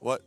What?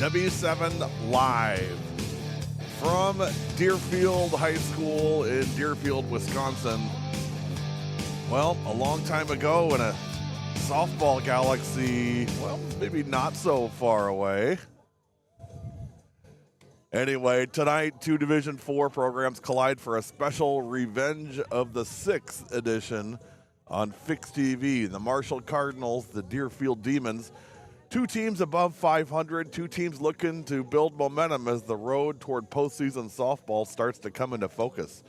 W7 Live from Deerfield High School in Deerfield, Wisconsin. Well, a long time ago in a softball galaxy, well, maybe not so far away. Anyway, tonight, two Division IV programs collide for a special Revenge of the Sixth edition on Fix TV. The Marshall Cardinals, the Deerfield Demons. Two teams above 500, two teams looking to build momentum as the road toward postseason softball starts to come into focus.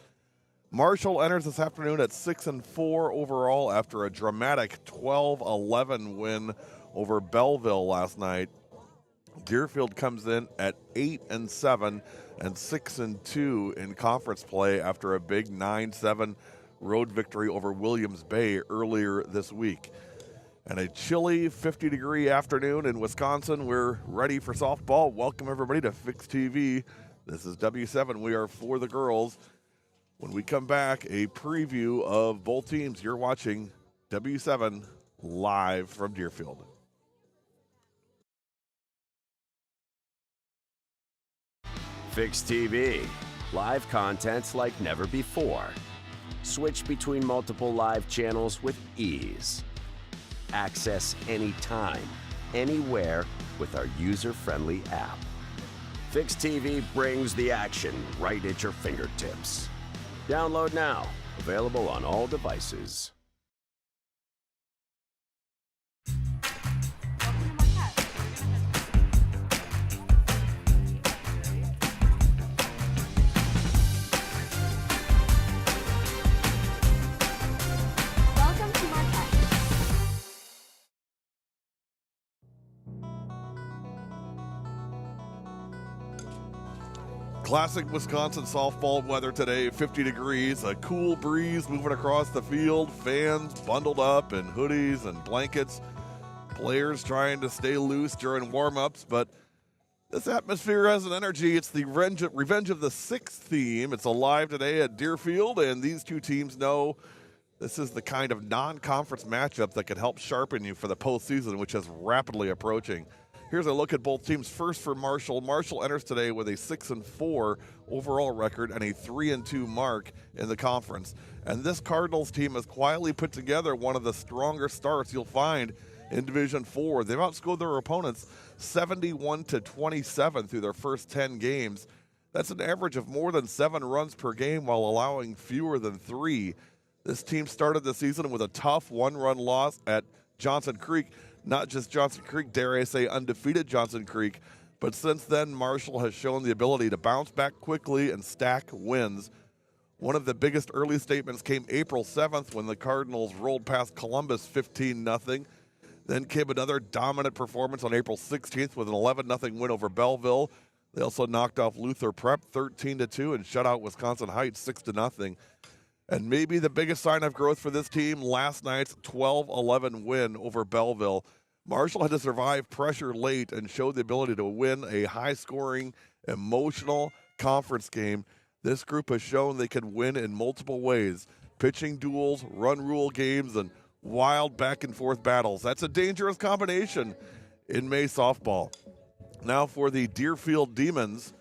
Marshall enters this afternoon at 6-4 overall after a dramatic 12-11 win over Belleville last night. Deerfield comes in at 8-7 and 6-2 in conference play after a big 9-7 road victory over Williams Bay earlier this week. And a chilly 50-degree afternoon in Wisconsin. We're ready for softball. Welcome everybody to Fix TV. This is W7. We are for the girls. When we come back, a preview of both teams. You're watching W7 live from Deerfield. Fix TV. Live contents like never before. Switch between multiple live channels with ease. Access anytime, anywhere with our user-friendly app. Fix TV brings the action right at your fingertips. Download now. Available on all devices. Classic Wisconsin softball weather today, 50 degrees, a cool breeze moving across the field, fans bundled up in hoodies and blankets, players trying to stay loose during warm-ups, but this atmosphere has an energy. It's the Revenge of the Six theme. It's alive today at Deerfield, and these two teams know this is the kind of non-conference matchup that could help sharpen you for the postseason, which is rapidly approaching. Here's a look at both teams. First for Marshall. Marshall enters today with a 6-4 overall record and a 3-2 mark in the conference. And this Cardinals team has quietly put together one of the stronger starts you'll find in Division 4. They've outscored their opponents 71-27 through their first 10 games. That's an average of more than 7 runs per game while allowing fewer than 3. This team started the season with a tough 1-run loss at Johnson Creek. Not just Johnson Creek, dare I say undefeated Johnson Creek, but since then Marshall has shown the ability to bounce back quickly and stack wins. One of the biggest early statements came April 7th when the Cardinals rolled past Columbus 15-0. Then came another dominant performance on April 16th with an 11-0 win over Belleville. They also knocked off Luther Prep 13-2 and shut out Wisconsin Heights 6-0. And maybe the biggest sign of growth for this team, last night's 12-11 win over Belleville. Marshall had to survive pressure late and showed the ability to win a high-scoring, emotional conference game. This group has shown they can win in multiple ways. Pitching duels, run rule games, and wild back-and-forth battles. That's a dangerous combination in May softball. Now for the Deerfield Demons.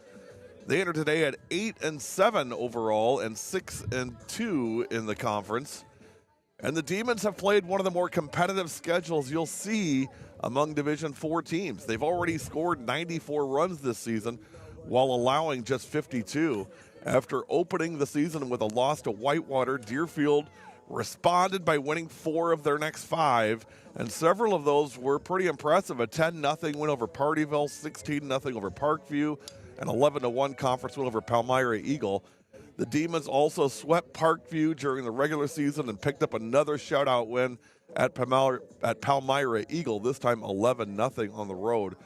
They enter today at 8-7 overall and 6-2 in the conference. And the Demons have played one of the more competitive schedules you'll see among Division 4 teams. They've already scored 94 runs this season while allowing just 52. After opening the season with a loss to Whitewater, Deerfield responded by winning 4 of their next 5, and several of those were pretty impressive. A 10-0 win over Partyville, 16-0 over Parkview, an 11-1 conference win over Palmyra Eagle. The Demons also swept Parkview during the regular season and picked up another shutout win at Palmyra Eagle, this time 11-0 on the road.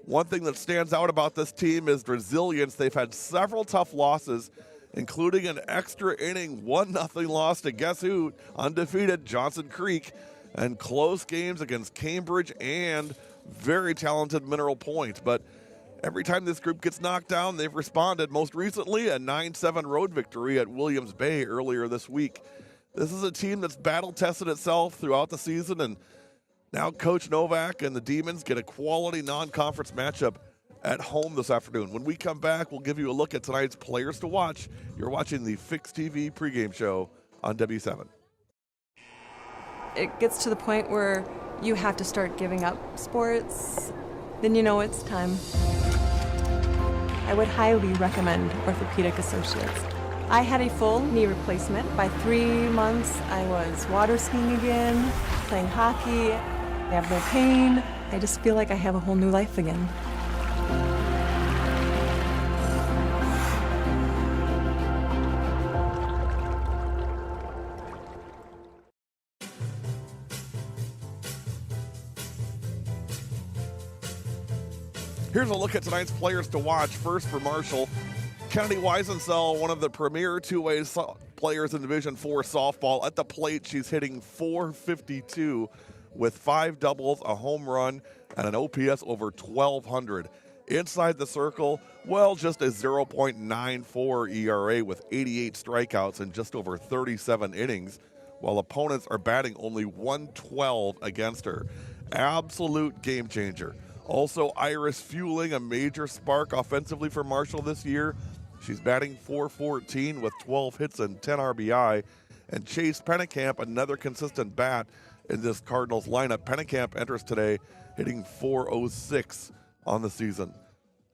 One thing that stands out about this team is resilience. They've had several tough losses, including an extra inning 1-0 loss to guess who? Undefeated Johnson Creek, and close games against Cambridge and very talented Mineral Point. But every time this group gets knocked down, they've responded. Most recently, a 9-7 road victory at Williams Bay earlier this week. This is a team that's battle-tested itself throughout the season, and now Coach Novak and the Demons get a quality non-conference matchup at home this afternoon. When we come back, we'll give you a look at tonight's players to watch. You're watching the Fix TV pregame show on W7. It gets to the point where you have to start giving up sports, then you know it's time. I would highly recommend Orthopedic Associates. I had a full knee replacement. By 3 months, I was water skiing again, playing hockey. I have no pain. I just feel like I have a whole new life again. Here's a look at tonight's players to watch. First for Marshall, Kennedy Weisensell, one of the premier two-way players in Division IV softball. At the plate, she's hitting .452 with 5 doubles, a home run, and an OPS over 1,200. Inside the circle, well, just a 0.94 ERA with 88 strikeouts and just over 37 innings, while opponents are batting only .112 against her. Absolute game changer. Also, Iris Fueling, a major spark offensively for Marshall this year. She's batting .414 with 12 hits and 10 RBI. And Chase Pennekamp, another consistent bat in this Cardinals lineup. Pennekamp enters today hitting .406 on the season.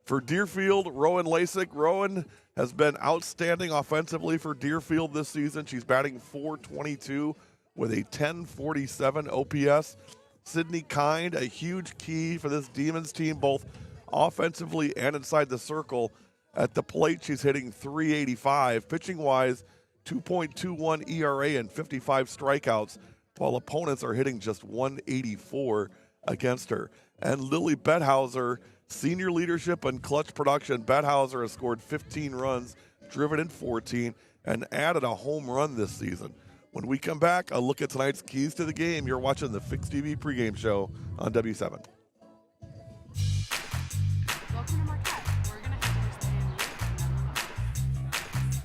For Deerfield, Rowan Lasik. Rowan has been outstanding offensively for Deerfield this season. She's batting .422 with a 1047 OPS. Sydney Kind, a huge key for this Demons team, both offensively and inside the circle. At the plate, she's hitting .385. Pitching-wise, 2.21 ERA and 55 strikeouts, while opponents are hitting just .184 against her. And Lily Bethauser, senior leadership and clutch production. Bethauser has scored 15 runs, driven in 14, and added a home run this season. When we come back, a look at tonight's keys to the game. You're watching the Fix TV pregame show on W7. Welcome to Marquette. We're going to have to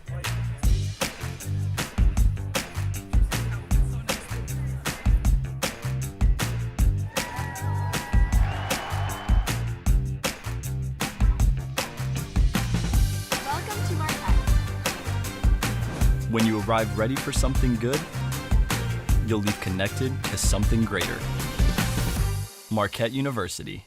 stay in Welcome to Marquette. When you arrive ready for something good, you'll leave connected to something greater. Marquette University.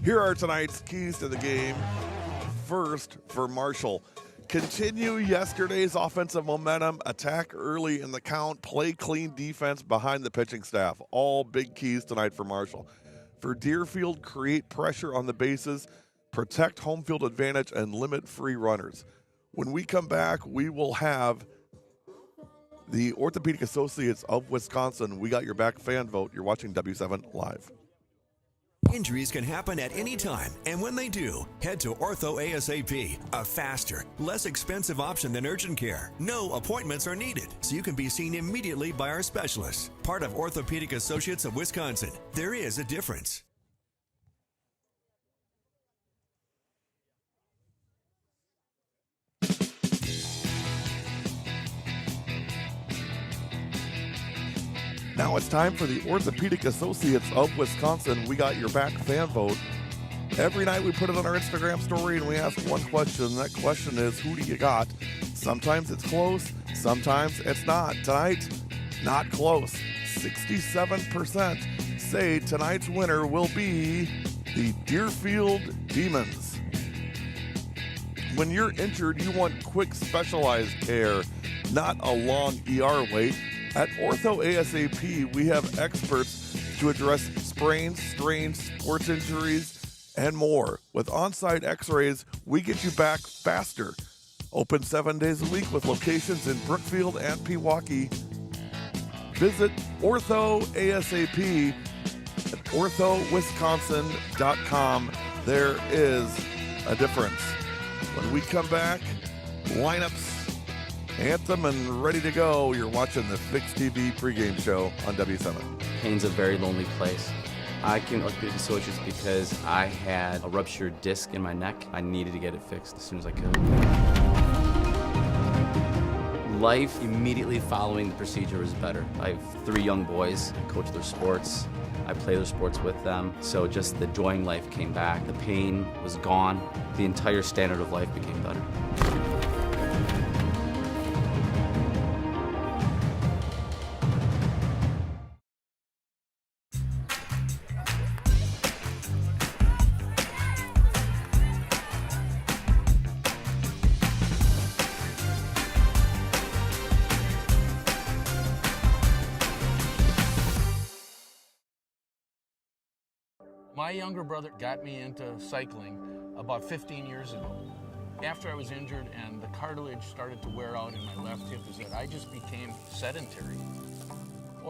Here are tonight's keys to the game. First, for Marshall, continue yesterday's offensive momentum, attack early in the count, play clean defense behind the pitching staff. All big keys tonight for Marshall. For Deerfield, create pressure on the bases, protect home field advantage, and limit free runners. When we come back, we will have the Orthopedic Associates of Wisconsin. We got your back fan vote. You're watching W7 Live. Injuries can happen at any time, and when they do, head to Ortho ASAP, a faster, less expensive option than urgent care. No appointments are needed, so you can be seen immediately by our specialists. Part of Orthopedic Associates of Wisconsin. There is a difference. Now it's time for the Orthopedic Associates of Wisconsin. We got your back fan vote. Every night we put it on our Instagram story and we ask one question. That question is, who do you got? Sometimes it's close, sometimes it's not. Tonight, not close. 67% say tonight's winner will be the Deerfield Demons. When you're injured, you want quick, specialized care, not a long ER wait. At Ortho ASAP, we have experts to address sprains, strains, sports injuries, and more. With on-site x-rays, we get you back faster. Open 7 days a week with locations in Brookfield and Pewaukee. Visit Ortho ASAP at orthowisconsin.com. There is a difference. When we come back, lineups, anthem, and ready to go. You're watching the Fix TV pregame show on W7. Pain's a very lonely place. I came to Orthopedic Associates because I had a ruptured disc in my neck. I needed to get it fixed as soon as I could. Life immediately following the procedure was better. I have 3 young boys. I coach their sports. I play their sports with them. So just the joy in life came back. The pain was gone. The entire standard of life became better. My younger brother got me into cycling about 15 years ago. After I was injured and the cartilage started to wear out in my left hip, I just became sedentary.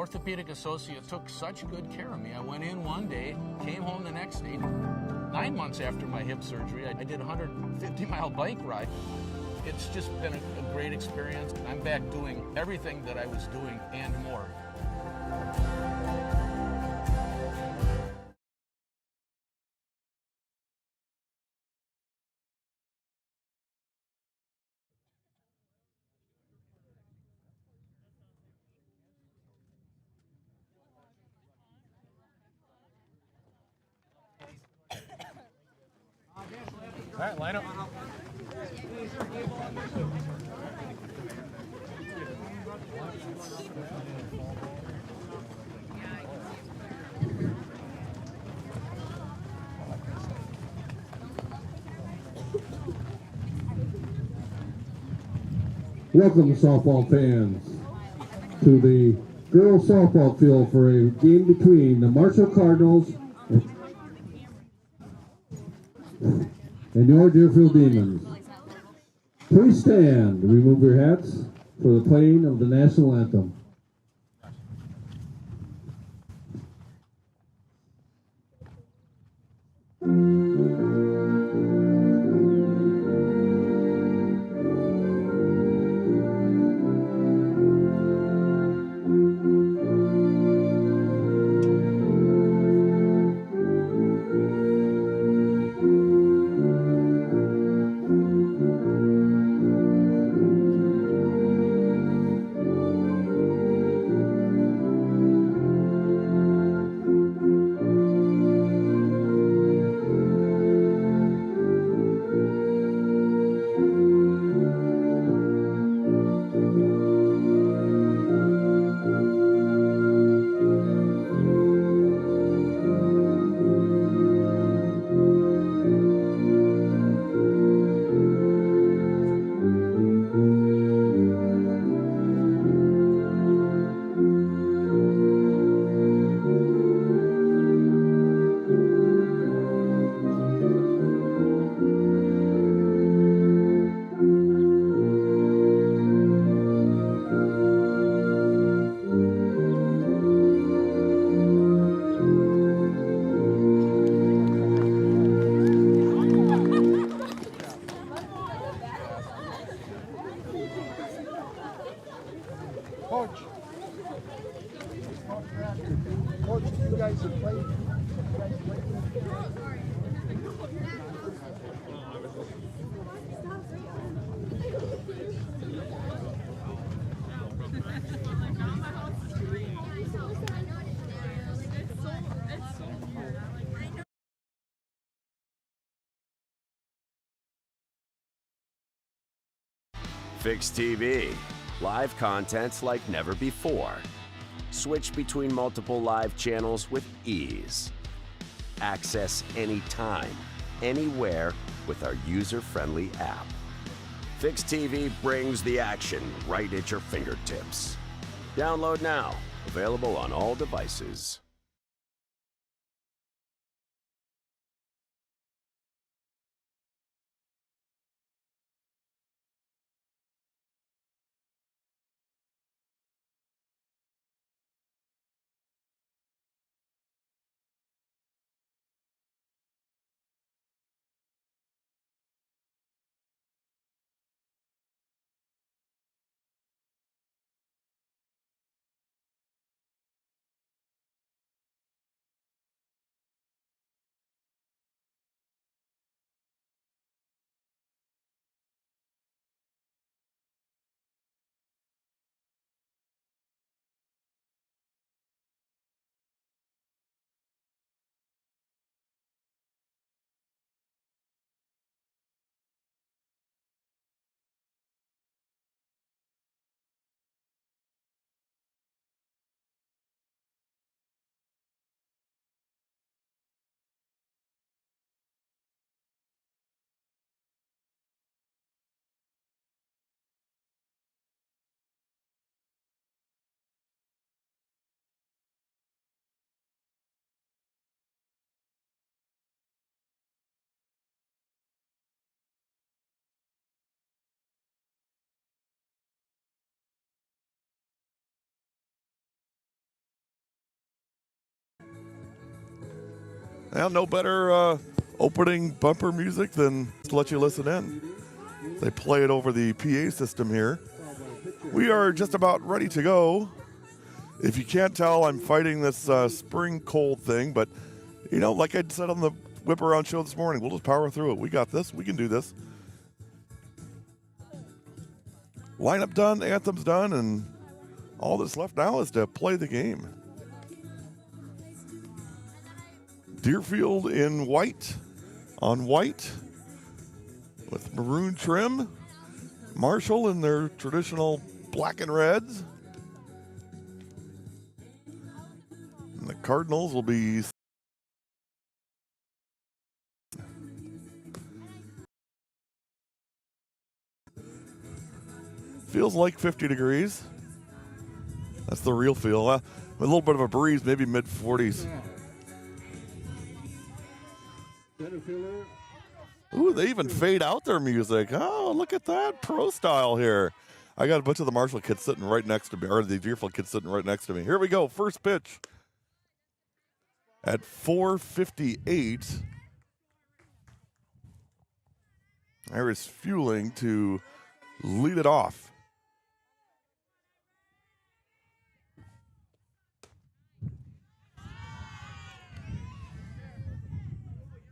orthopedic associate took such good care of me. I went in one day, came home the next day. 9 months after my hip surgery, I did a 150-mile bike ride. It's just been a great experience. I'm back doing everything that I was doing and more. All right, line up. Welcome, softball fans, to the girls softball field for a game between the Marshall Cardinals and your Deerfield Demons. Please stand, remove your hats for the playing of the national anthem. Coach. Coach, you guys have played. Fix TV. Live contents like never before. Switch between multiple live channels with ease. Access anytime, anywhere with our user-friendly app. Fix TV brings the action right at your fingertips. Download now. Available on all devices. Well, no better opening bumper music than to let you listen in. They play it over the PA system here. We are just about ready to go. If you can't tell, I'm fighting this spring cold thing, but, you know, like I said on the Whip Around show this morning, we'll just power through it. We got this. We can do this. Lineup done, anthem's done, and all that's left now is to play the game. Deerfield in white, on white, with maroon trim. Marshall in their traditional black and reds. And the Cardinals will be feels like 50 degrees. That's the real feel. A little bit of a breeze, maybe mid-40s. Ooh, they even fade out their music. Oh, look at that. Pro style here. I got a bunch of the Marshall kids sitting right next to me, or the Deerfield kids sitting right next to me. Here we go. First pitch at 4:58. Iris Fueling to lead it off.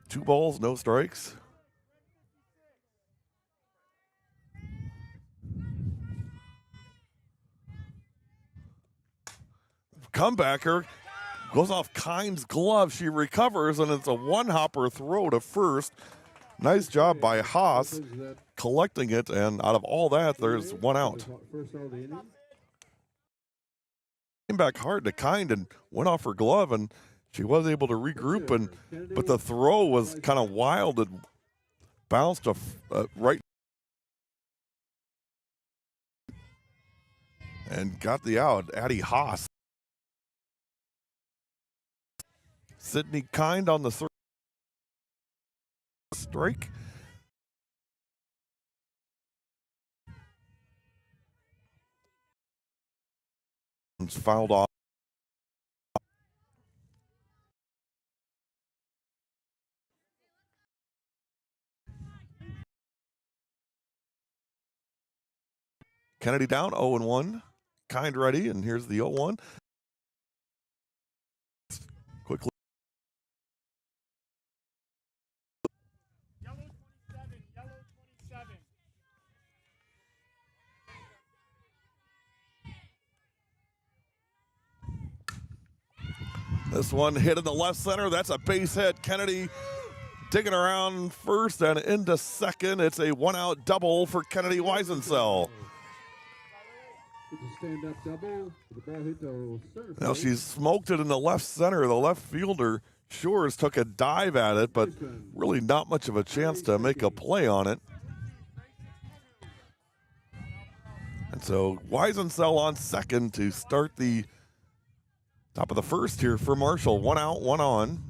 Two balls, no strikes. Comebacker goes off Kind's glove. She recovers, and it's a one-hopper throw to first. Nice job by Haas collecting it, and out of all that, there's one out. Came back hard to Kind and went off her glove, and she was able to regroup, but the throw was kind of wild and bounced right and got the out. Addie Haas. Sydney Kind on the strike. It's fouled off. Kennedy down 0-1. Kind ready, and here's the 0-1. Quickly. Yellow 27, yellow 27. This one hit in the left center. That's a base hit. Kennedy digging around first and into second. It's a one-out double for Kennedy Weisensell. Stand-up double. The ball hit to center. Now she's smoked it in the left center. The left fielder Shores took a dive at it, but really not much of a chance to make a play on it. And so Weisensell on second to start the top of the first here for Marshall. One out, one on.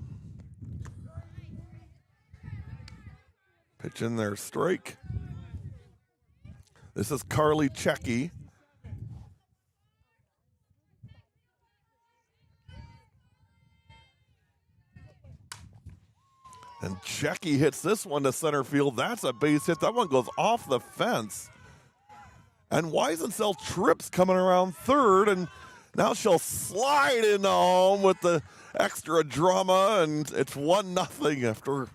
Pitch in there, strike. This is Carly Checky. And Checky hits this one to center field. That's a base hit. That one goes off the fence. And Weisensell trips coming around third, and now she'll slide into home with the extra drama, and it's 1-0 after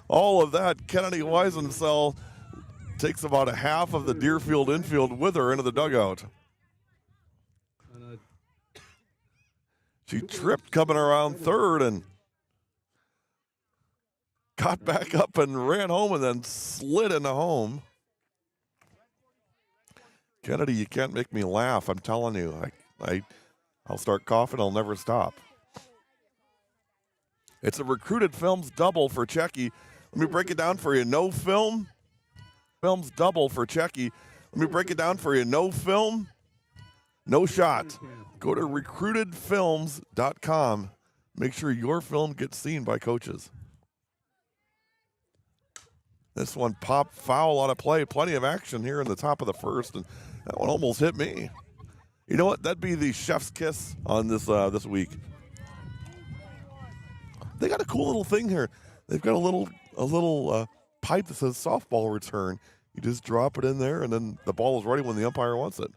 all of that. Kennedy Weisensell takes about a half of the Deerfield infield with her into the dugout. She tripped coming around third and got back up and ran home and then slid into home. Kennedy, you can't make me laugh. I'm telling you. I'll start coughing. I'll never stop. It's a recruited films double for Checky. Let me break it down for you. No film. Films double for Checky. Let me break it down for you. No film. No shot. Go to recruitedfilms.com. Make sure your film gets seen by coaches. This one popped foul out of play. Plenty of action here in the top of the first, and that one almost hit me. You know what? That'd be the chef's kiss on this this week. They got a cool little thing here. They've got a little pipe that says softball return. You just drop it in there, and then the ball is ready when the umpire wants it.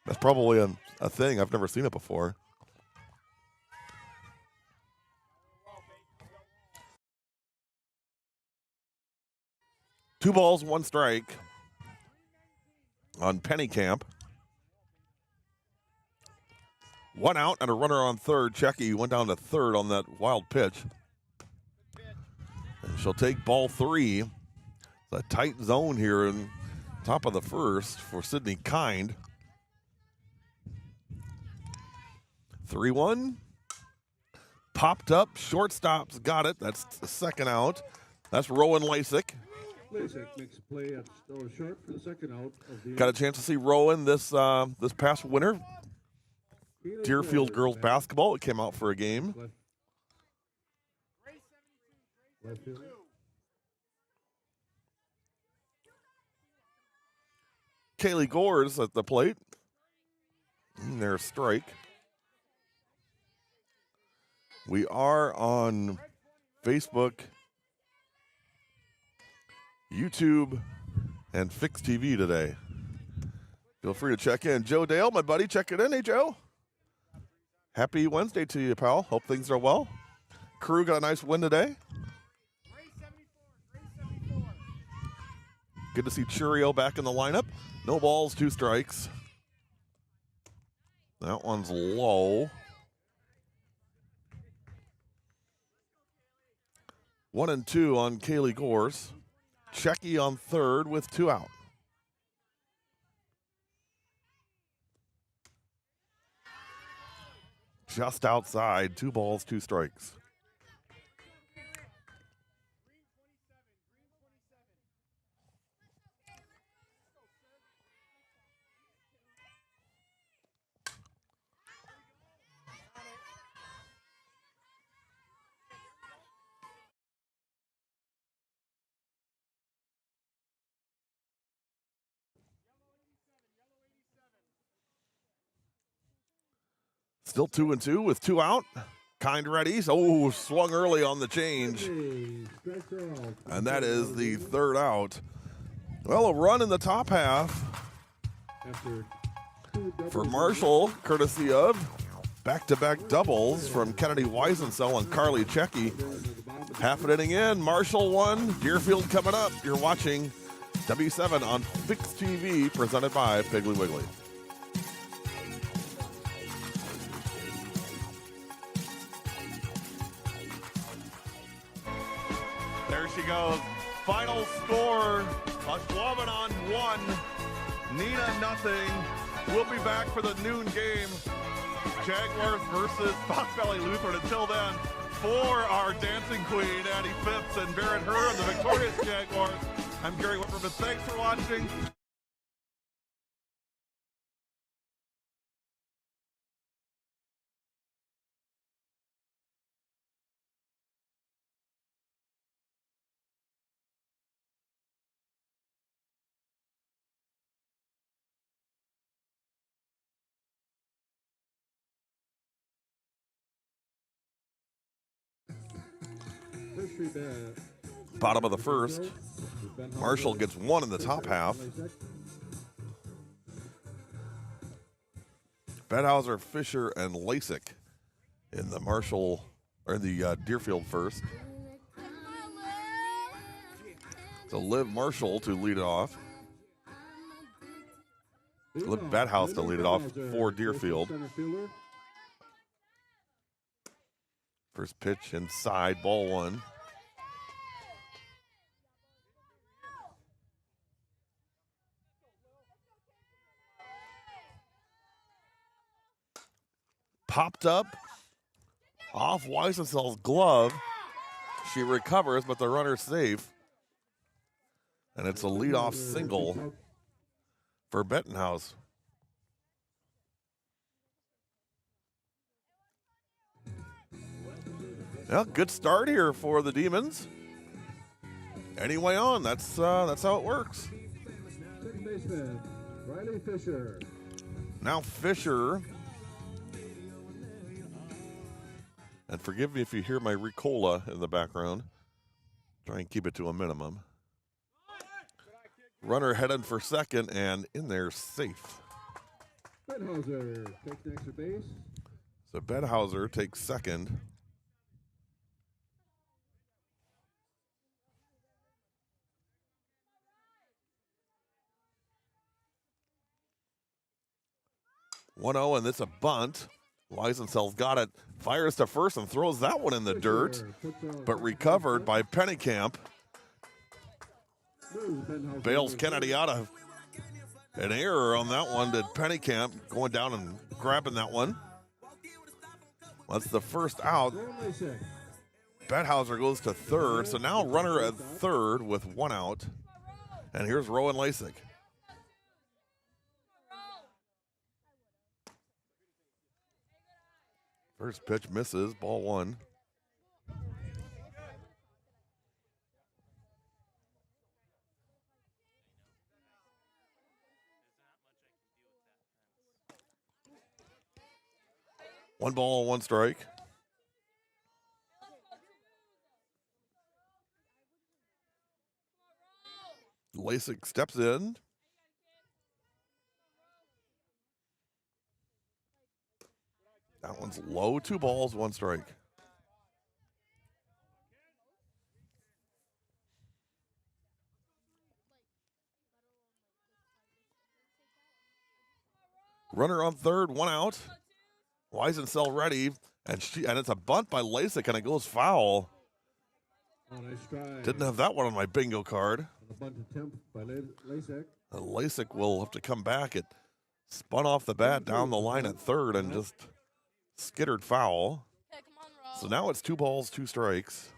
That's probably a thing. I've never seen it before. Two balls, one strike on Pennycamp. One out and a runner on third. Checky went down to third on that wild pitch. And she'll take ball three. It's a tight zone here in top of the first for Sydney Kind. 3-1. Popped up. Shortstop's got it. That's the second out. That's Rowan Lasik. Lasik makes a play at short for the second out. Got a chance to see Rowan this past winter. Deerfield girls basketball. It came out for a game. Kaylee Gores at the plate. And there's a strike. We are on Facebook, YouTube, and Fix TV today. Feel free to check in. Joe Dale, my buddy, check it in. Hey, Joe. Happy Wednesday to you, pal. Hope things are well. Crew got a nice win today. Good to see Churio back in the lineup. No balls, 2 strikes. That one's low. 1-2 on Kaylee Gores. Checky on third with 2 out. Just outside, 2 balls, 2 strikes. Still 2-2 with 2 out. Kind ready. Oh, swung early on the change. And that is the third out. Well, a run in the top half for Marshall, courtesy of back-to-back doubles from Kennedy Weisensell and Carly Checky. Half an inning in, Marshall 1, Deerfield coming up. You're watching W7 on Fix TV, presented by Piggly Wiggly. There she goes. Final score, Ashwaubenon 1, Neenah nothing. We'll be back for the noon game. Jaguars versus Fox Valley Lutheran. Until then, for our dancing queen, Addie Phipps and Barrett Herr and the victorious Jaguars, I'm Gary Whipperman. Thanks for watching. Bottom of the first. Marshall gets 1 in the top half. Bedhauser, Fisher, and Lasik in the Marshall or the Deerfield first. So Liv Marshall to lead it off. Liv Bedhouse to lead it off for Deerfield. First pitch inside, ball 1. Popped up off Weisensell's glove. She recovers, but the runner's safe. And it's a leadoff single for Bettenhouse. Well, good start here for the Demons. Anyway on, that's how it works. Second baseman, Riley Fisher. Now Fisher And forgive me if you hear my Ricola in the background. Try and keep it to a minimum. Runner headed for second and in there safe. Bedhauser takes the extra base. So Bedhauser takes second. (1-0), and it's a bunt. Weisensell's got it, fires to first and throws that one in the dirt, but recovered by Pennycamp. Bails Kennedy out of an error on that one. Did Pennycamp going down and grabbing that one. That's the first out. Bedhauser goes to third, so now runner at third with 1 out. And here's Rowan Lasik. First pitch misses, ball 1. One ball, 1 strike. Lasik steps in. That one's low, 2 balls, 1 strike. Runner on third, 1 out. Weisensell ready, and it's a bunt by Lasik, and it goes foul. Didn't have that one on my bingo card. A bunt attempt by Lasik. Lasik will have to come back. It spun off the bat down the line at third and just skittered foul. So now it's 2 balls, 2 strikes.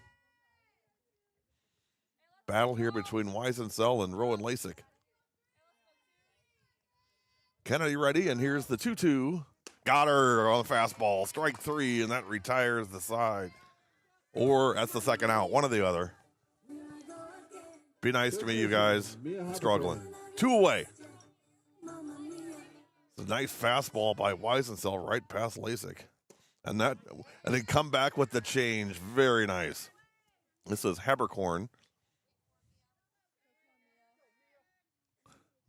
Battle here between Weisensell and Rowan Lasik. Kennedy ready, and here's the 2-2. Got her on the fastball. Strike 3, and that retires the side. Or that's the second out, one or the other. Be nice to me, you guys. I'm struggling. 2 away. It's a nice fastball by Weisensell right past Lasik. And then come back with the change. Very nice. This is Haberkorn.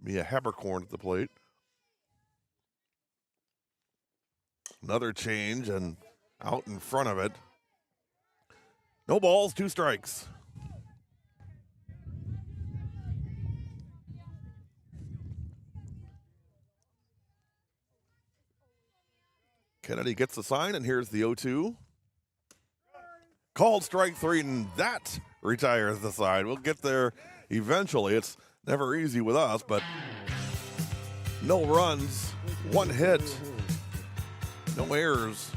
Mia Haberkorn at the plate. Another change and out in front of it. No balls, 2 strikes. Kennedy gets the sign, and here's the 0-2. Called strike 3, and that retires the side. We'll get there eventually. It's never easy with us, but no runs, 1 hit, no errors,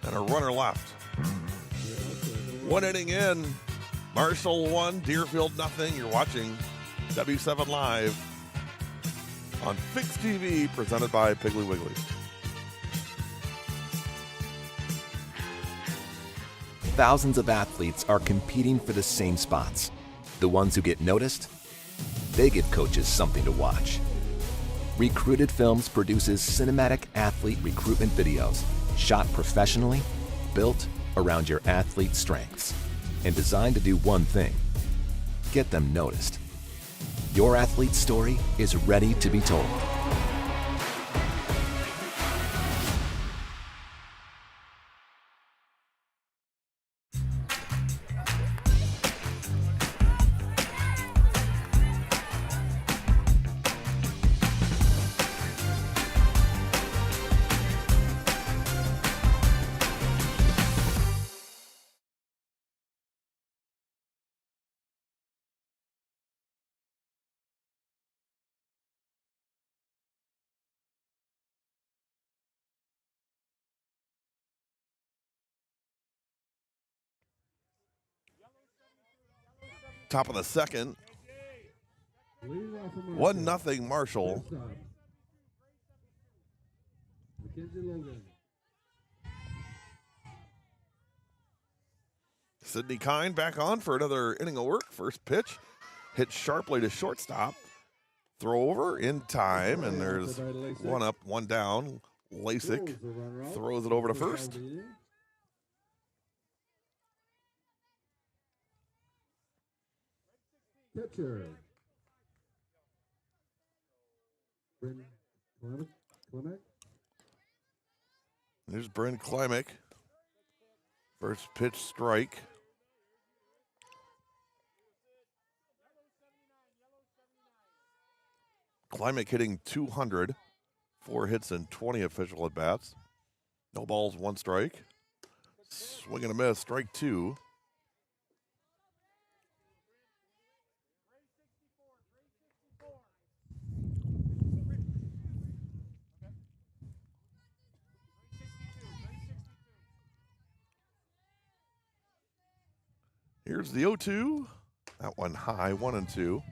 and a runner left. 1 inning in, Marshall 1, Deerfield nothing. You're watching W7 Live on Fixed TV, presented by Piggly Wiggly. Thousands of athletes are competing for the same spots. The ones who get noticed, they give coaches something to watch. Recruited Films produces cinematic athlete recruitment videos shot professionally, built around your athlete's strengths, and designed to do one thing: get them noticed. Your athlete's story is ready to be told. Top of the second. 1-0 Marshall. Sidney Kine back on for another inning of work. First pitch hit sharply to shortstop. Throw over in time, and there's 1 up, 1 down. Lasik throws it over to first. pitcher. Bryn Klimek. There's Bryn Klimek. First pitch strike. Klimek hitting 200. 4 hits and 20 official at bats. No balls, 1 strike. Swing and a miss, strike 2. Here's the 0-2. That one high, 1-2.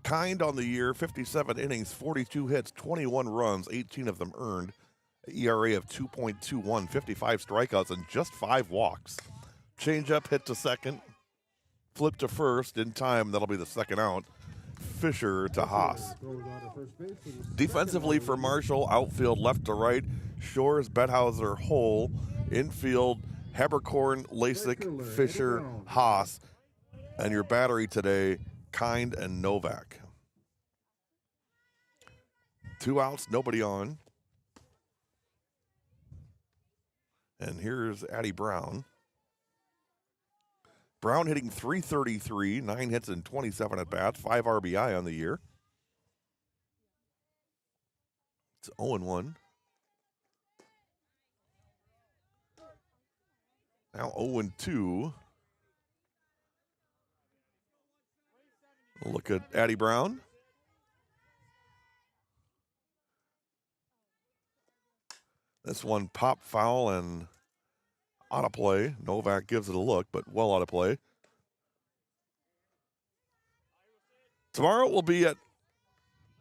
Kind on the year, 57 innings, 42 hits, 21 runs, 18 of them earned. ERA of 2.21, 55 strikeouts, and just 5 walks. Changeup hit to second, flip to first in time. That'll be the second out. Fisher to Haas. Defensively for Marshall, outfield left to right, Shores, Bethauser, Hole. Infield, Heberkorn, Lasik, Fisher, Haas. And your battery today, Kind and Novak. 2 outs, nobody on. And here's Addie Brown. Brown hitting .333, 9 hits and 27 at bats, 5 RBI on the year. It's 0-1. Now 0-2. Look at Addie Brown. This one pop foul and out of play. Novak gives it a look, but well out of play. Tomorrow we'll be at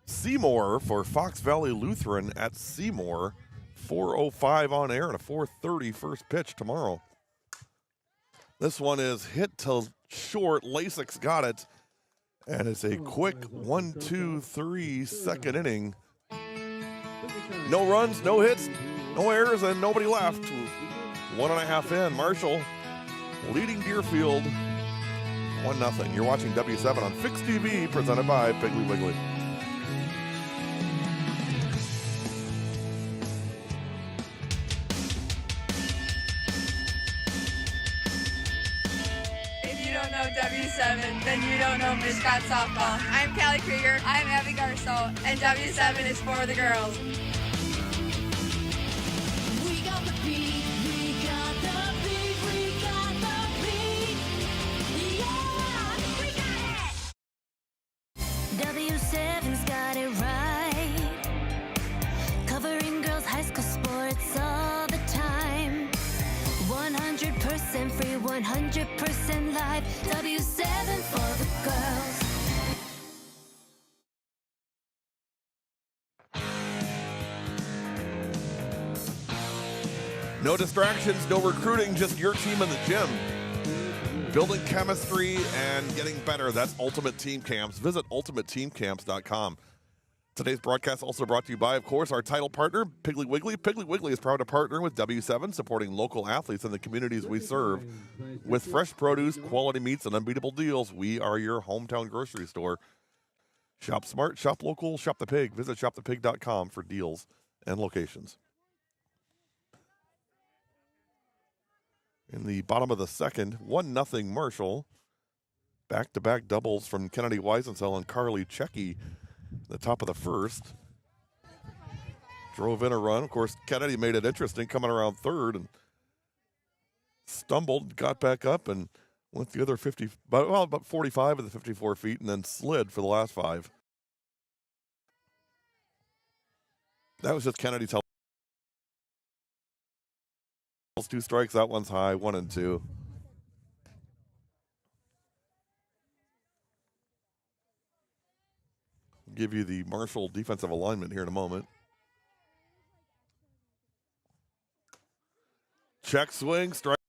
Seymour for Fox Valley Lutheran at Seymour. 4:05 on air and a 4:30 first pitch tomorrow. This one is hit to short. Lasik's got it. And it's a quick 1-2-3 second inning. No runs, no hits, no errors, and nobody left. 1.5 in. Marshall leading Deerfield 1-0. You're watching W7 on Fixed TV, presented by Piggly Wiggly. W7, then you don't know Miss Scott Softball. I'm Callie Krieger. I'm Abby Garso. And W7 is for the girls. We got the beat, we got the beat, we got the beat. Yeah, we got it! W7's got it right. Covering girls' high school sports all the time. 100% free, 100% live. W7 for the girls. No distractions, no recruiting, just your team in the gym. Building chemistry and getting better. That's Ultimate Team Camps. Visit ultimateteamcamps.com. Today's broadcast also brought to you by, of course, our title partner, Piggly Wiggly. Piggly Wiggly is proud to partner with W7, supporting local athletes in the communities we serve. With fresh produce, quality meats, and unbeatable deals, we are your hometown grocery store. Shop smart, shop local, shop the pig. Visit shopthepig.com for deals and locations. In the bottom of the second, 1-0 Marshall. Back-to-back doubles from Kennedy Weisensell and Carly Checky. The top of the first. Drove in a run. Of course, Kennedy made it interesting coming around third and stumbled, got back up, and went the other about 45 of the 54 feet and then slid for the last 5. That was just Kennedy's help. 2 strikes, that one's high, 1-2. Give you the Marshall defensive alignment here in a moment. Check swing, strike.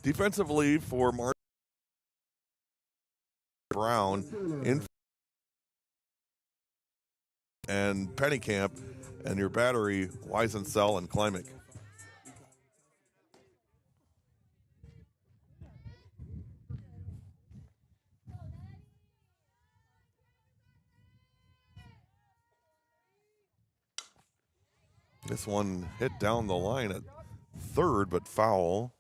Defensively for Marshall, Brown in and Pennycamp, and your battery, Weisensell and Klimek. This one hit down the line at third, but foul.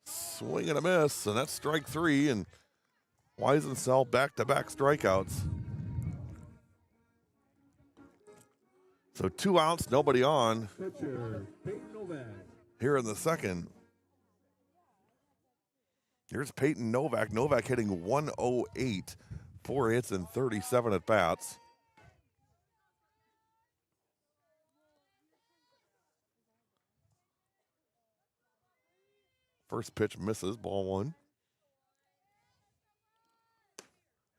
Swing and a miss, and that's strike three, and Weisensell back-to-back strikeouts. So 2 outs, nobody on. Pitcher, Peyton Novak. Here in the second. Here's Peyton Novak. Novak hitting 108, 4 hits and 37 at bats. First pitch misses, ball one.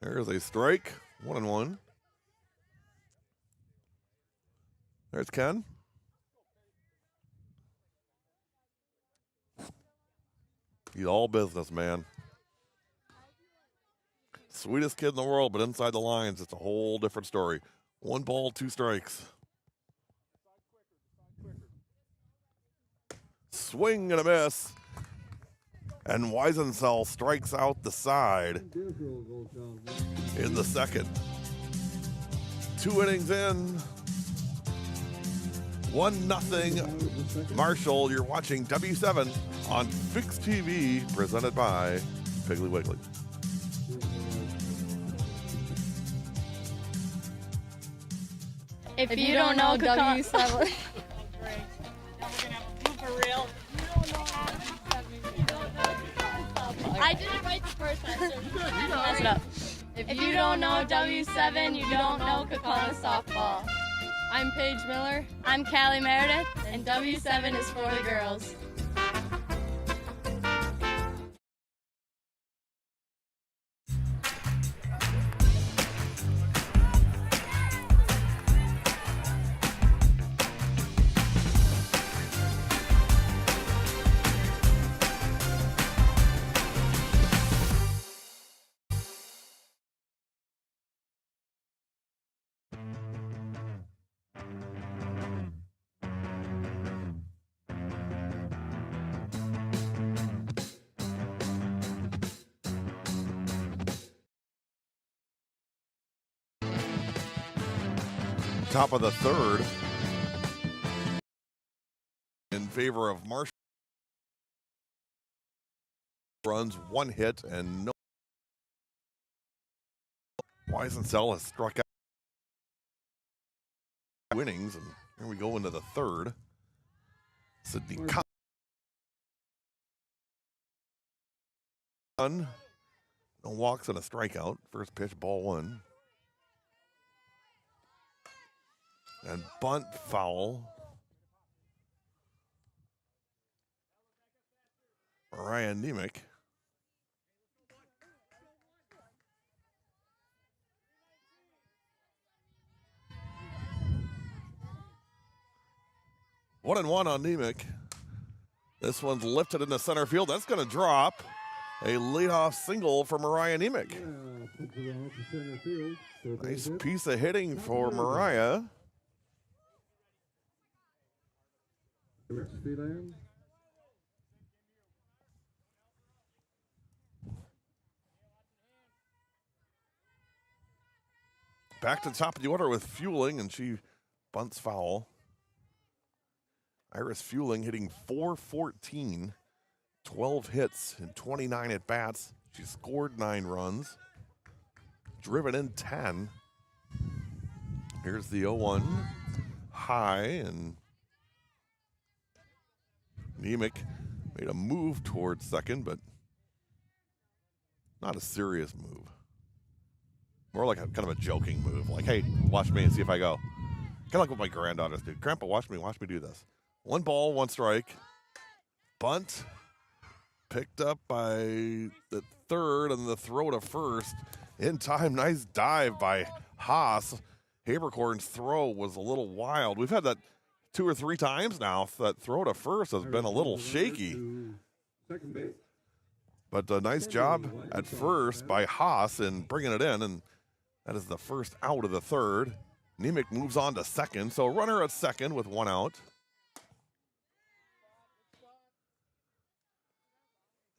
There's a strike, 1-1. There's Ken. He's all business, man. Sweetest kid in the world, but inside the lines, it's a whole different story. 1 ball, 2 strikes. Swing and a miss. And Weisensell strikes out the side in the second. 2 innings in. 1-0 Marshall. You're watching W7 on Fixed TV, presented by Piggly Wiggly. If you don't know W7. I did it right the first time. Mess it up. If you don't know W7, you don't know Kaukauna softball. I'm Paige Miller. I'm Callie Meredith. And W7 is for the girls. Top of the third in favor of Marshall. Runs, 1 hit, and no. Weisensell has struck out 2 innings, and here we go into the third. Sidney no walks and a strikeout. First pitch, ball 1. And bunt foul. Ryan Nemec. One and one on Nemec. This one's lifted into center field. That's going to drop. A leadoff single for Mariah Nemec. Nice piece of hitting for Mariah. Back to the top of the order with Fueling, and she bunts foul. Iris Fueling hitting .414, 12 hits and 29 at bats. She scored 9 runs, driven in 10. Here's the 0-1 high, and Nemec made a move towards second, but not a serious move. More like a kind of a joking move, like, hey, watch me and see if I go. Kind of like what my granddaughters do. Grandpa, watch me do this. 1 ball, 1 strike. Bunt. Picked up by the third, and the throw to first. In time, nice dive by Haas. Haberkorn's throw was a little wild. We've had that 2 or 3 times now. That throw to first has been a little shaky. But a nice job at first by Haas in bringing it in, and that is the first out of the third. Nemec moves on to second, so runner at second with 1 out.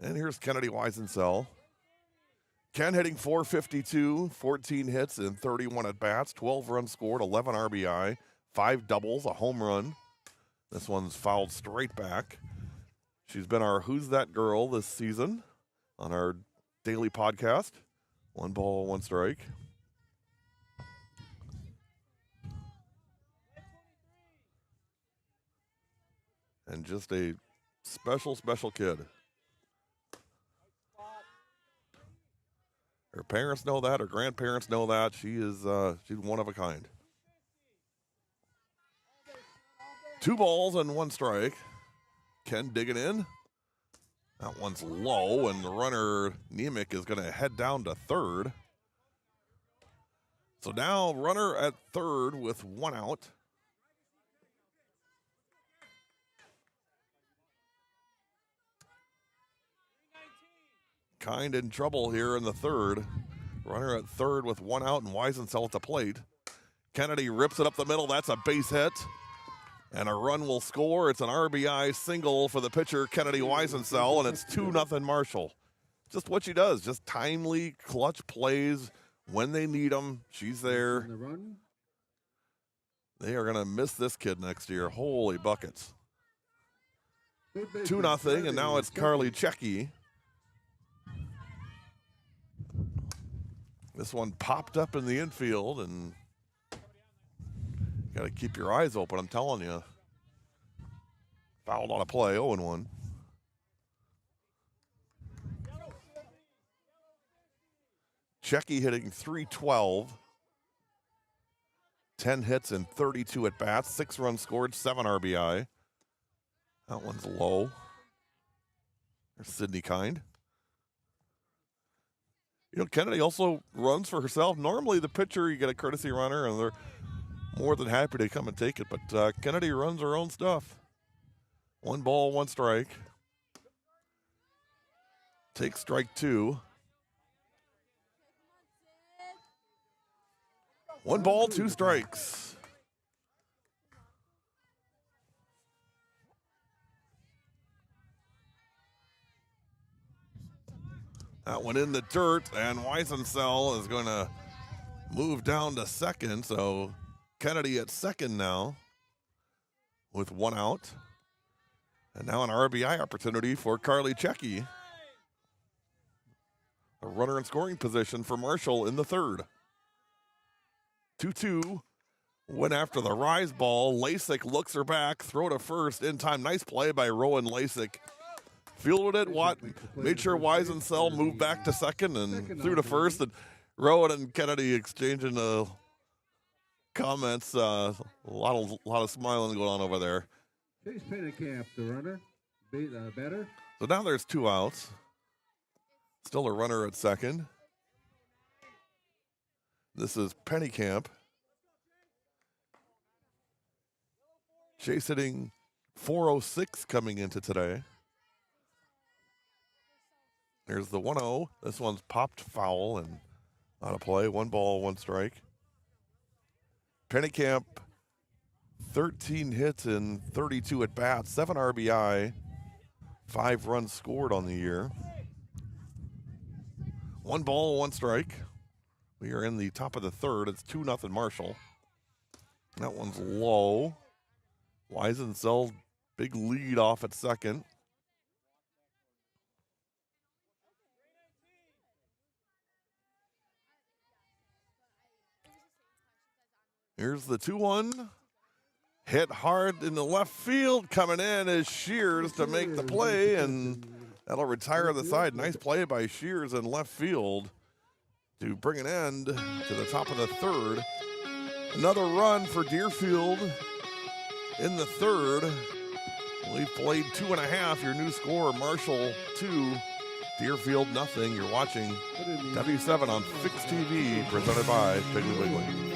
And here's Kennedy Weisensell. Ken hitting .452, 14 hits and 31 at-bats, 12 runs scored, 11 RBI, 5 doubles, a home run. This one's fouled straight back. She's been our Who's That Girl this season on our daily podcast. 1 ball, 1 strike. And just a special, special kid. Her parents know that. Her grandparents know that. She's one of a kind. 2 balls and 1 strike. Ken digging in. That one's low, and the runner, Nemec, is going to head down to third. So now runner at third with 1 out. Kind in trouble here in the third. Runner at third with 1 out, and Weisensell at the plate. Kennedy rips it up the middle. That's a base hit. And a run will score. It's an RBI single for the pitcher, Kennedy Weisensell, and it's 2-0 Marshall. Just what she does. Just timely, clutch plays when they need them. She's there. They are going to miss this kid next year. Holy buckets. 2-0, and now it's Carly Checky. This one popped up in the infield, and got to keep your eyes open, I'm telling you. Fouled on a play, 0-1. Checky hitting .312. 10 hits and 32 at-bats, 6 runs scored, 7 RBI. That one's low. There's Sydney Kind. You know, Kennedy also runs for herself. Normally the pitcher, you get a courtesy runner, and they're more than happy to come and take it. But Kennedy runs her own stuff. 1 ball, 1 strike. Take strike 2. 1 ball, 2 strikes. That one in the dirt, and Weisensell is going to move down to second. So Kennedy at second now with 1 out. And now an RBI opportunity for Carly Checky. A runner in scoring position for Marshall in the third. 2-2. Went after the rise ball. Lasik looks her back. Throw to first in time. Nice play by Rowan Lasik. Fielded it, made sure Weisensell moved back to second and threw to first. And Rowan and Kennedy exchanging comments. A lot of smiling going on over there. Chase Pennicamp, the runner, batter. So now there's 2 outs. Still a runner at second. This is Pennicamp. Chase hitting .406 coming into today. There's the 1-0. This one's popped foul and out of play. 1 ball, 1 strike. Pennicamp, 13 hits and 32 at-bats, 7 RBI, 5 runs scored on the year. 1 ball, 1 strike. We are in the top of the third. It's 2-0 Marshall. That one's low. Weisensell, big lead off at second. Here's the 2-1. Hit hard in the left field. Coming in is Shears to make the play, and that'll retire the side. Nice play by Shears in left field to bring an end to the top of the third. Another run for Deerfield in the third. We've played 2.5. Your new score, Marshall 2, Deerfield nothing. You're watching W7 on Fixed TV, presented by Piggly Wiggly.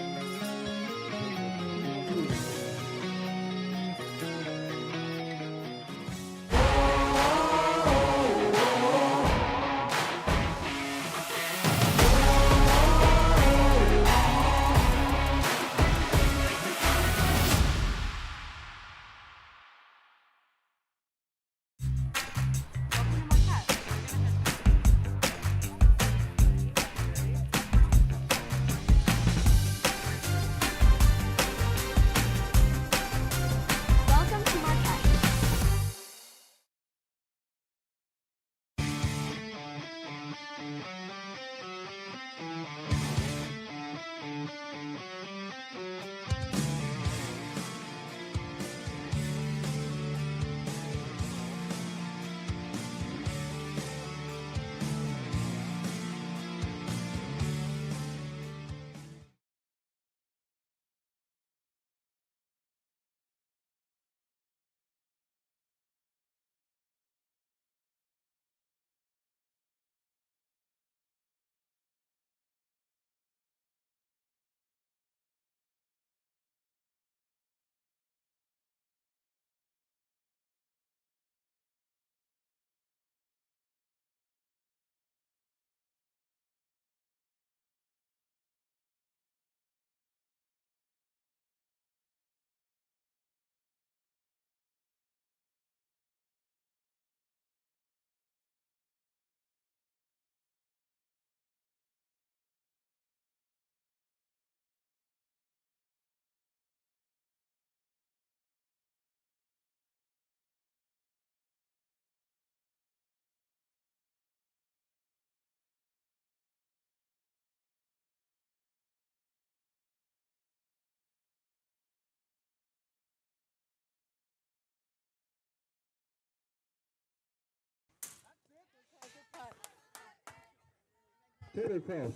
Taylor Cross.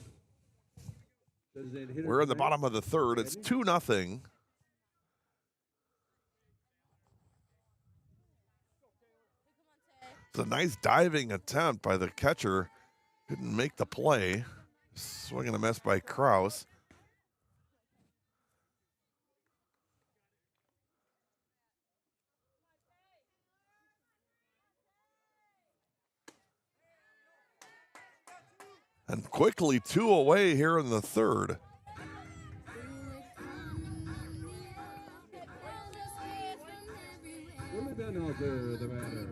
Designated hitter We're in the tonight. bottom of the third. It's 2-0. It's a nice diving attempt by the catcher. Couldn't make the play. Swing and a miss by Kraus. And quickly 2 away here in the third. Willie Benhauser, the batter.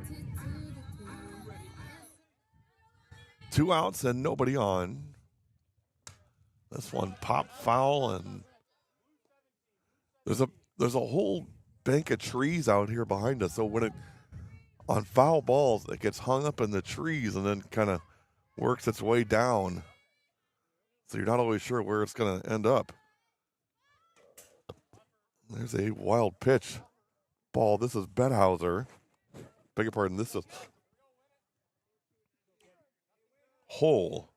2 outs and nobody on. This one popped foul, and there's a whole bank of trees out here behind us. So when it on foul balls, it gets hung up in the trees and then kind of works its way down. So you're not always sure where it's going to end up. There's a wild pitch ball. This is Benhauser. Beg your pardon. This is Hole.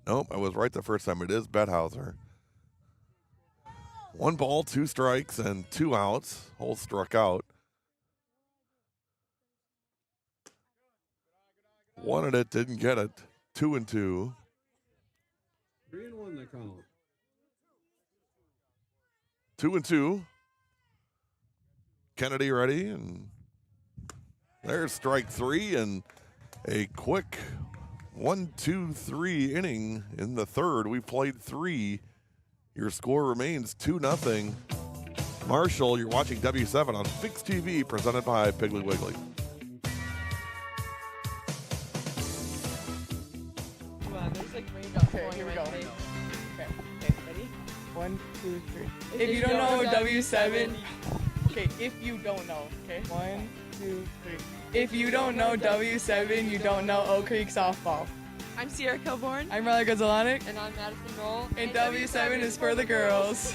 Nope, I was right the first time. It is Benhauser. 1 ball, 2 strikes, and 2 outs. Hole struck out. Wanted it, didn't get it. 2-2. 3-1 the count. 2-2. Kennedy ready, and there's strike 3, and a quick 1-2-3 inning in the third. We played 3. Your score remains 2-0. Marshall, you're watching W7 on Fixed TV, presented by Piggly Wiggly. Okay, here we go. Okay, ready? 1, 2, 3. If you don't know W7, okay, if you don't know, okay? 1, 2, 3. If you don't know W7, you don't know Oak Creek softball. I'm Sierra Kilborn. I'm Riley Gonzalonic. And I'm Madison Roll. And W7 is for the girls.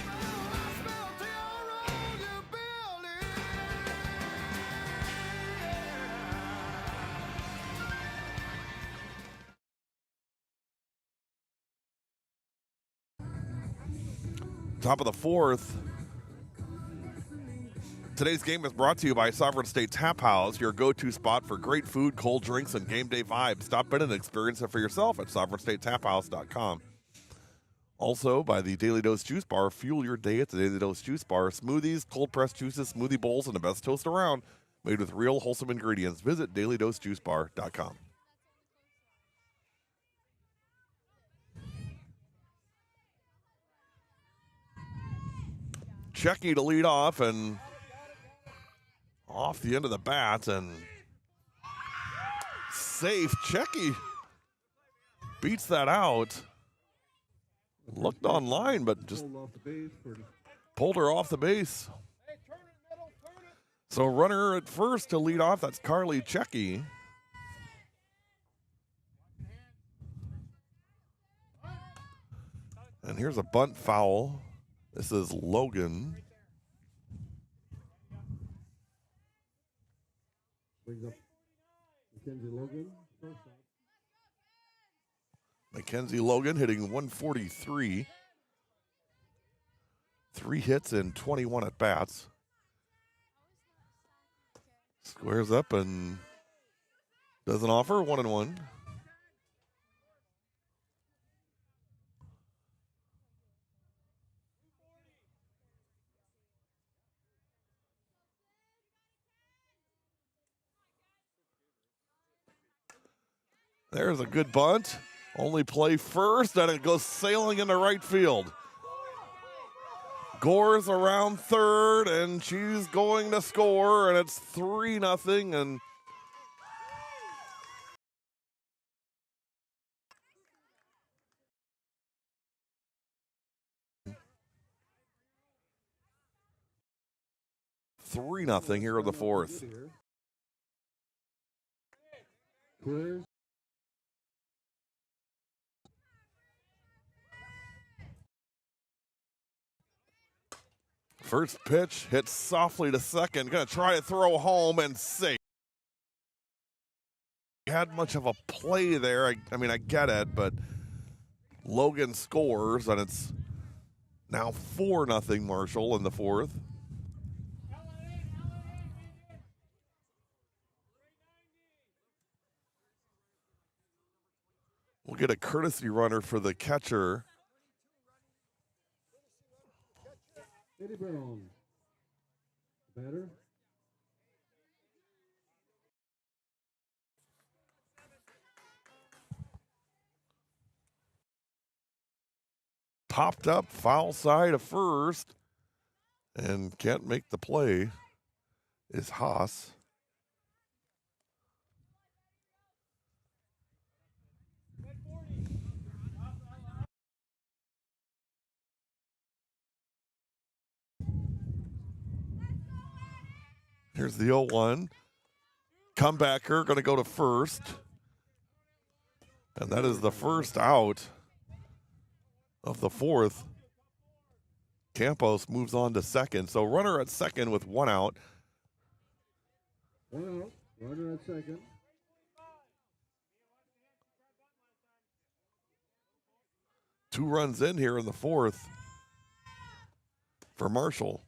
Top of the fourth. Today's game is brought to you by Sovereign State Tap House, your go-to spot for great food, cold drinks, and game day vibes. Stop in and experience it for yourself at sovereignstatetaphouse.com. Also by the Daily Dose Juice Bar. Fuel your day at the Daily Dose Juice Bar. Smoothies, cold-pressed juices, smoothie bowls, and the best toast around, made with real wholesome ingredients. Visit dailydosejuicebar.com. Checky to lead off, and off the end of the bat, and safe. Checky beats that out. Looked online, but just pulled her off the base. So runner at first to lead off, that's Carly Checky. And here's a bunt foul. This is Logan. Brings up Mackenzie Logan. Mackenzie Logan hitting 143. 3 hits and 21 at bats. Squares up and does an offer, 1-1. There's a good bunt. Only play first, and it goes sailing into right field. Gore's around third, and she's going to score, and it's 3-0. And $3-0 here in the fourth. Clears. First pitch hits softly to second. Going to try to throw home and safe. Had much of a play there. I mean, I get it, but Logan scores, and it's now 4-0 Marshall in the fourth. We'll get a courtesy runner for the catcher. Eddie Brown. Batter. Popped up foul side of first and can't make the play is Haas. Here's the 0-1. Comebacker going to go to first. And that is the first out of the fourth. Campos moves on to second. So runner at second with 1 out. 1 out. Runner at second. Two runs in here in the fourth for Marshall.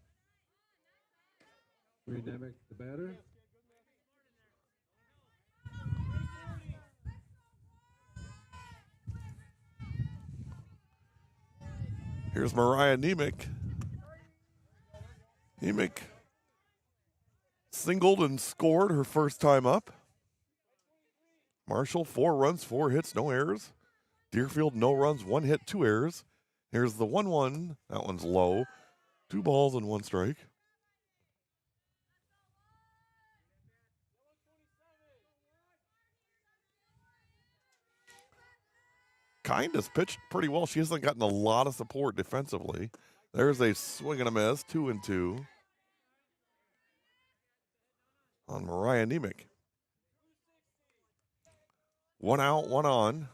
Dynamic, the batter. Here's Mariah Nemec. Nemec singled and scored her first time up. Marshall, 4 runs, 4 hits, no errors. Deerfield, no runs, 1 hit, 2 errors. Here's the 1-1. That one's low. 2 balls and 1 strike. Kind has pitched pretty well. She hasn't gotten a lot of support defensively. There's a swing and a miss, 2-2 on Mariah Nemec. 1 out, 1 on.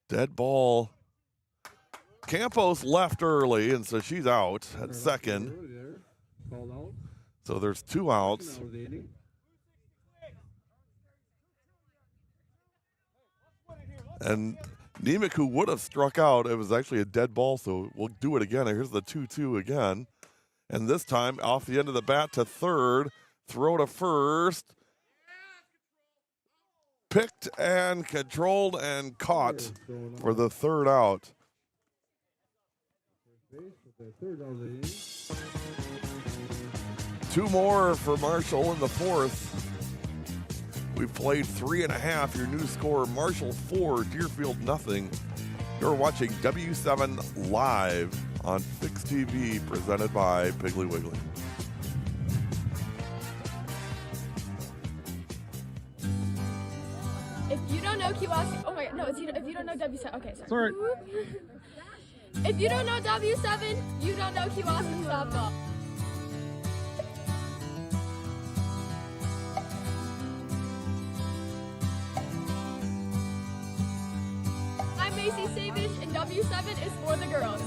Dead ball. Campos left early, and so she's out at second. So there's 2 outs. And Nemec, who would have struck out, it was actually a dead ball, so we'll do it again. Here's the 2-2 again. And this time, off the end of the bat to third, throw to first. Picked and controlled and caught for the 3rd out. 2 more for Marshall in the 4th. We've played 3.5. Your new score, Marshall 4, Deerfield 0. You're watching W7 live on Fix TV, presented by Piggly Wiggly. If you don't know Kiwaski, oh my God, no, if you don't know W7, okay, sorry. If you don't know W7, you don't know Kiwaski softball. I'm Macy Savish, and W7 is for the girls.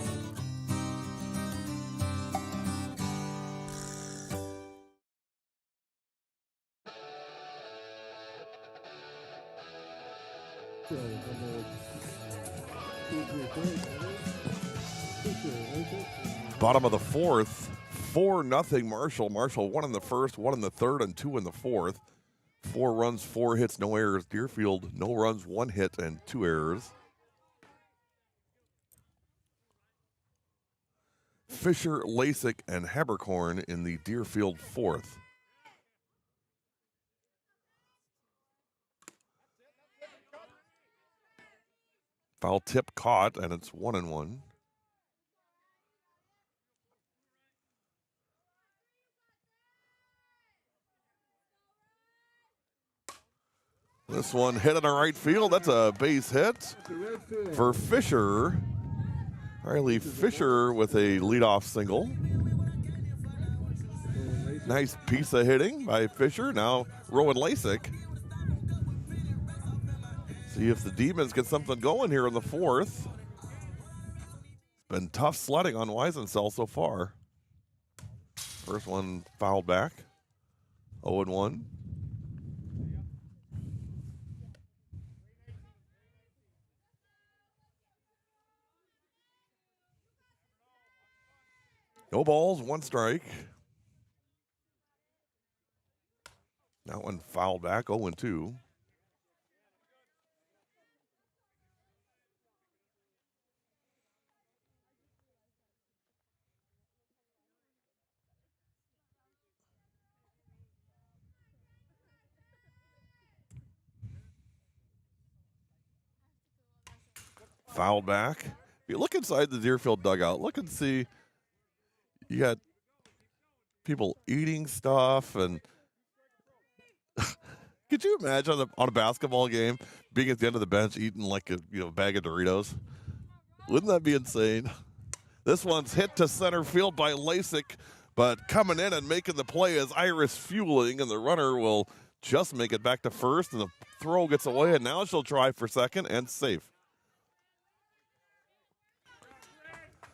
Bottom of the 4th, 4-0 Marshall. Marshall 1 in the 1st, 1 in the 3rd, and 2 in the 4th. 4 runs, 4 hits, no errors. Deerfield, no runs, 1 hit, and 2 errors. Fisher, Lasik, and Haberkorn in the Deerfield 4th. Foul tip caught, and it's 1-1. This one hit in the right field. That's a base hit for Fisher. Riley Fisher with a leadoff single. Nice piece of hitting by Fisher. Now Rowan Lasik See if the Demons get something going here in the fourth. It's been tough sledding on Weisencell so far. First one fouled back. 0-1. No balls, 1 strike. That one fouled back, 0-2. Fouled back. If you look inside the Deerfield dugout, look and see. You got people eating stuff, and could you imagine on a basketball game being at the end of the bench eating like a bag of Doritos? Wouldn't that be insane? This one's hit to center field by Lasik, but coming in and making the play is Iris Fueling, and the runner will just make it back to first, and the throw gets away, and now she'll try for second and safe.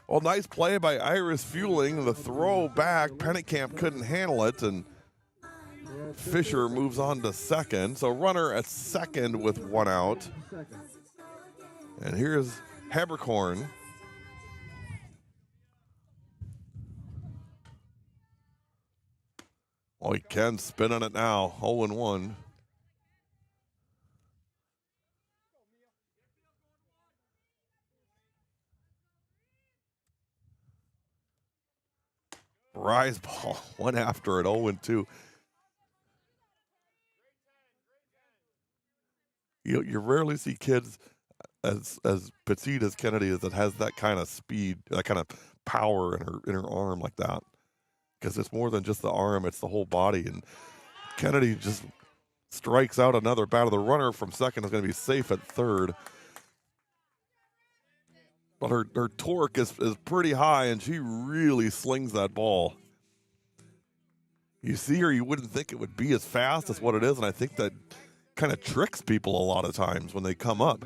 Well, nice play by Iris Fueling. The throw back, Pennekamp couldn't handle it, and Fisher moves on to second. So runner at second with 1 out. And here's Haberkorn. Oh, he can spin on it now. 0-1. Rise ball, one after it, 0-2. You rarely see kids as petite as Kennedy is that has that kind of speed, that kind of power in her arm like that. Because it's more than just the arm, it's the whole body. And Kennedy just strikes out another batter. The runner from second is going to be safe at third. But her torque is pretty high, and she really slings that ball. You see her, you wouldn't think it would be as fast as what it is, and I think that kind of tricks people a lot of times when they come up.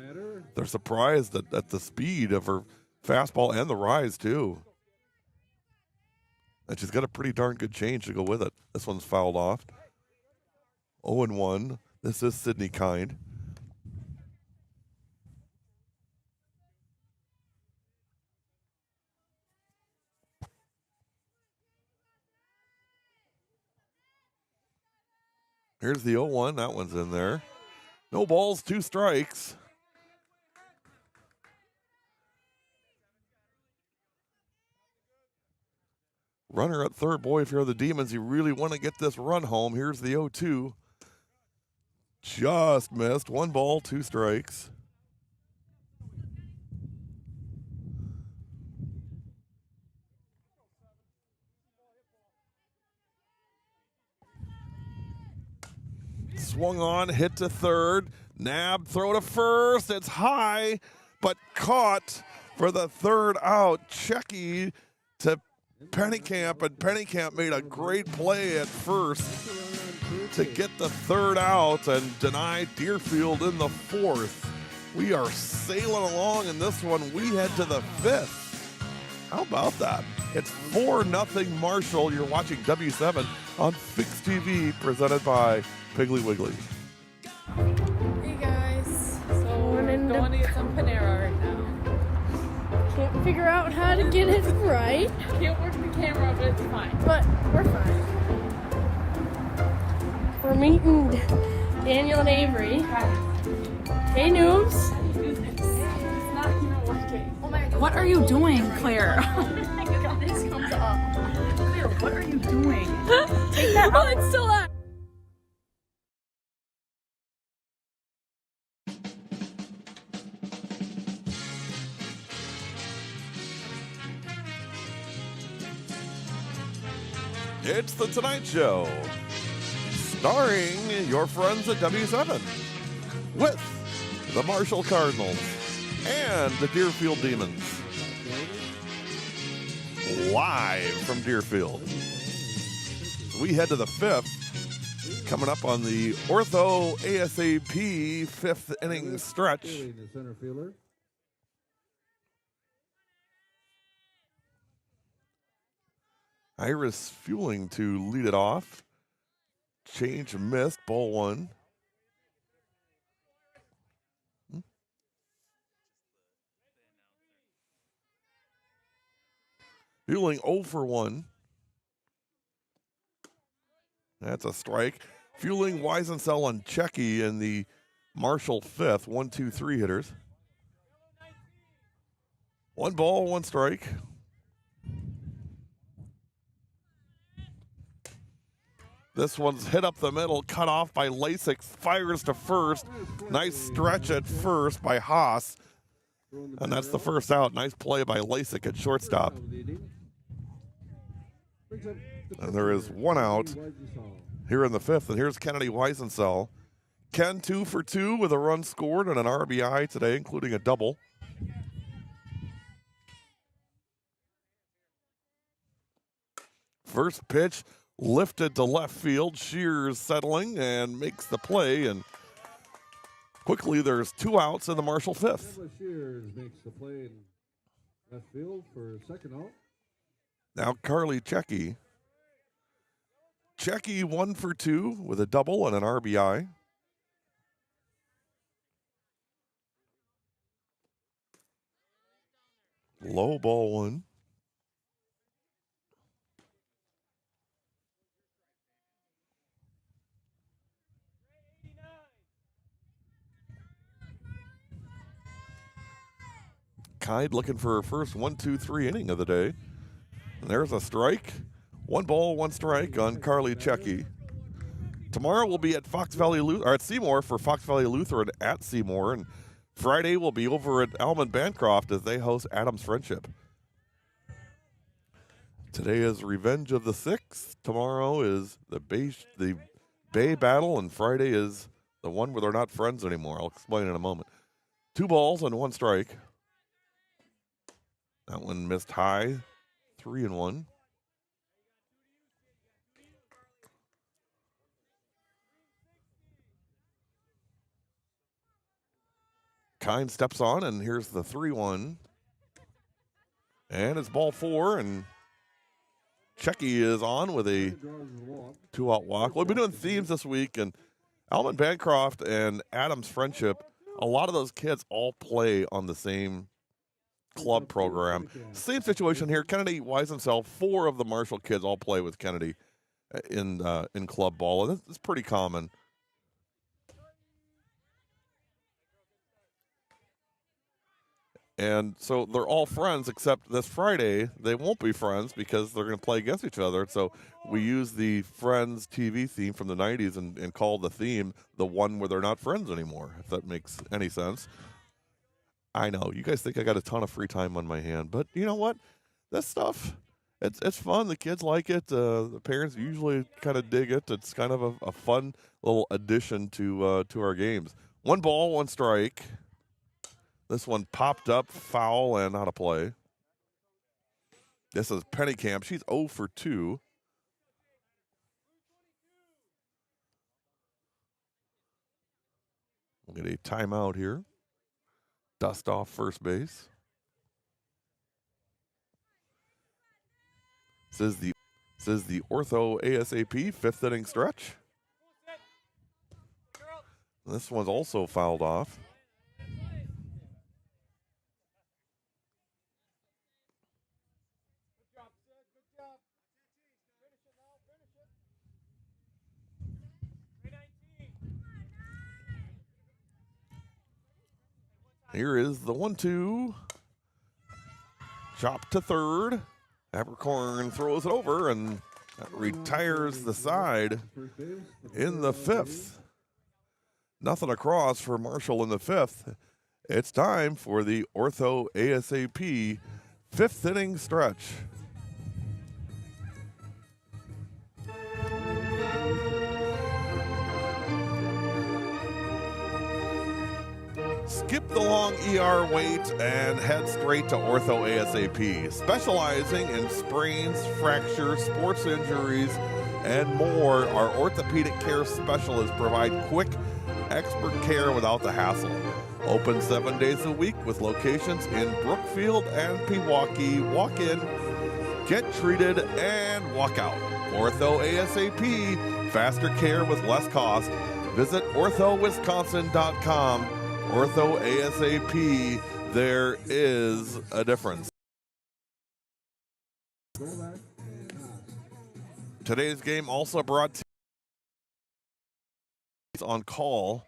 They're surprised at the speed of her fastball and the rise, too. And she's got a pretty darn good change to go with it. This one's fouled off. 0-1. This is Sydney Kind. Here's the 0-1. That one's in there. No balls, 2 strikes. Runner at third. Boy, if you're the Demons, you really want to get this run home. Here's the 0-2. Just missed. 1 ball, 2 strikes. Swung on, hit to third. Nab, throw to first. It's high, but caught for the third out. Checky to Pennekamp, and Pennekamp made a great play at first to get the third out and deny Deerfield in the fourth. We are sailing along in this one. We head to the fifth. How about that? It's 4-0 Marshall. You're watching W7 on Fix TV, presented by Piggly Wiggly. Hey guys, so we're going to get some Panera right now. Can't figure out how to get it right. Can't work the camera, but it's fine. But we're fine. We're meeting Daniel and Avery. Hey noobs. It's not even working. Oh my God. What are you doing, Claire? Oh my God, this comes up. Claire, what are you doing? Take that out. Oh, it's still on. It's The Tonight Show, starring your friends at W7, with the Marshall Cardinals and the Deerfield Demons. Live from Deerfield. We head to the fifth. Coming up on the Ortho ASAP fifth inning stretch. The center fielder. Iris Fueling to lead it off. Change missed, ball one. Fueling 0 for 1. That's a strike. Fueling, Weisensell, and Checky in the Marshall fifth. 1, 2, 3 hitters. 1 ball, 1 strike. This one's hit up the middle, cut off by Lasik, fires to first. Nice stretch at first by Haas. And that's the first out. Nice play by Lasik at shortstop. And there is 1 out here in the fifth. And here's Kennedy Weisensell. Ken 2 for 2 with a run scored and an RBI today, including a double. First pitch lifted to left field. Shears settling and makes the play. And quickly there's 2 outs in the Marshall fifth. Shears makes the play in left field for second out. Now Carly Checky. Checky 1 for 2 with a double and an RBI. Low ball 1. Kide looking for her first 1, 2, 3 inning of the day. And there's a strike. 1 ball, 1 strike on Carly Checky. Tomorrow we'll be at at Seymour for Fox Valley Lutheran at Seymour, and Friday we'll be over at Almond Bancroft as they host Adams Friendship. Today is Revenge of the Six. Tomorrow is the Bay Battle, and Friday is the one where they're not friends anymore. I'll explain in a moment. 2 balls and 1 strike. That one missed high. 3-1. Kine steps on, and here's the 3-1. And it's ball 4, and Checky is on with a 2-out walk. We've been doing themes this week, and Almond Bancroft and Adams Friendship, a lot of those kids all play on the same club program. Same situation here. Kennedy Weisensell, 4 of the Marshall kids all play with Kennedy in club ball, and it's pretty common. And so they're all friends, except this Friday they won't be friends because they're going to play against each other. So we use the Friends TV theme from the 90s and call the theme the one where they're not friends anymore, if that makes any sense. I know, you guys think I got a ton of free time on my hand, but you know what? This stuff, it's fun. The kids like it. The parents usually kind of dig it. It's kind of a fun little addition to our games. 1 ball, 1 strike. This one popped up, foul, and out of play. This is Pennycamp. She's 0 for 2. We'll get a timeout here. Dust off first base. This is the Ortho ASAP 5th inning stretch. This one's also fouled off. Here is the 1-2. Chop to third. Abercorn throws it over, and that retires the side in the 5th. Nothing across for Marshall in the 5th. It's time for the Ortho ASAP 5th inning stretch. Skip the long ER wait and head straight to Ortho ASAP, specializing in sprains, fractures, sports injuries, and more. Our orthopedic care specialists provide quick, expert care without the hassle. Open 7 days a week with locations in Brookfield and Pewaukee. Walk in, get treated, and walk out. Ortho ASAP, faster care with less cost. Visit orthowisconsin.com. Ortho ASAP, there is a difference. Today's game also brought to you on call.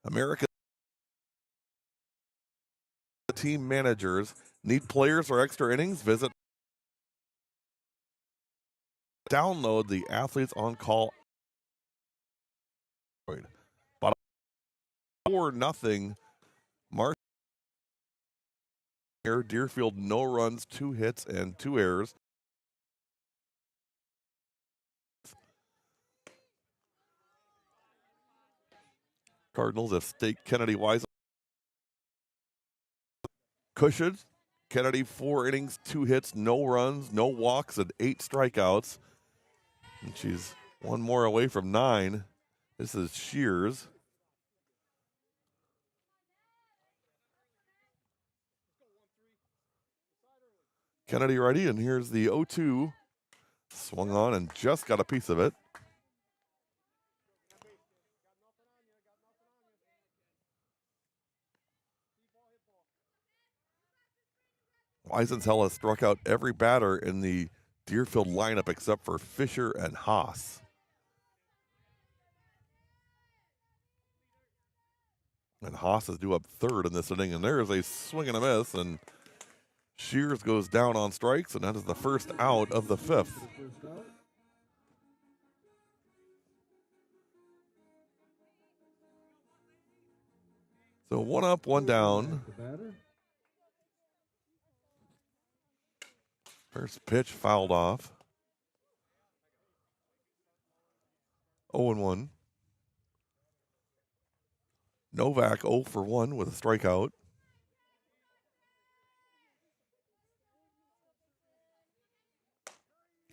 America team managers need players or extra innings. Download the Athletes on Call. But 4-0 Marshall. Deerfield, no runs, 2 hits, and 2 errors. Cardinals have staked Kennedy Wise. Cushion, Kennedy 4 innings, 2 hits, no runs, no walks, and 8 strikeouts. And she's one more away from 9. This is Shears. Kennedy ready, and here's the 0-2. Swung on and just got a piece of it. Weisensell has struck out every batter in the Deerfield lineup except for Fisher and Haas. And Haas is due up 3rd in this inning, and there's a swing and a miss, and Shears goes down on strikes, and that is the first out of the 5th. So 1 up, 1 down. First pitch fouled off. 0-1. Novak 0 for 1 with a strikeout.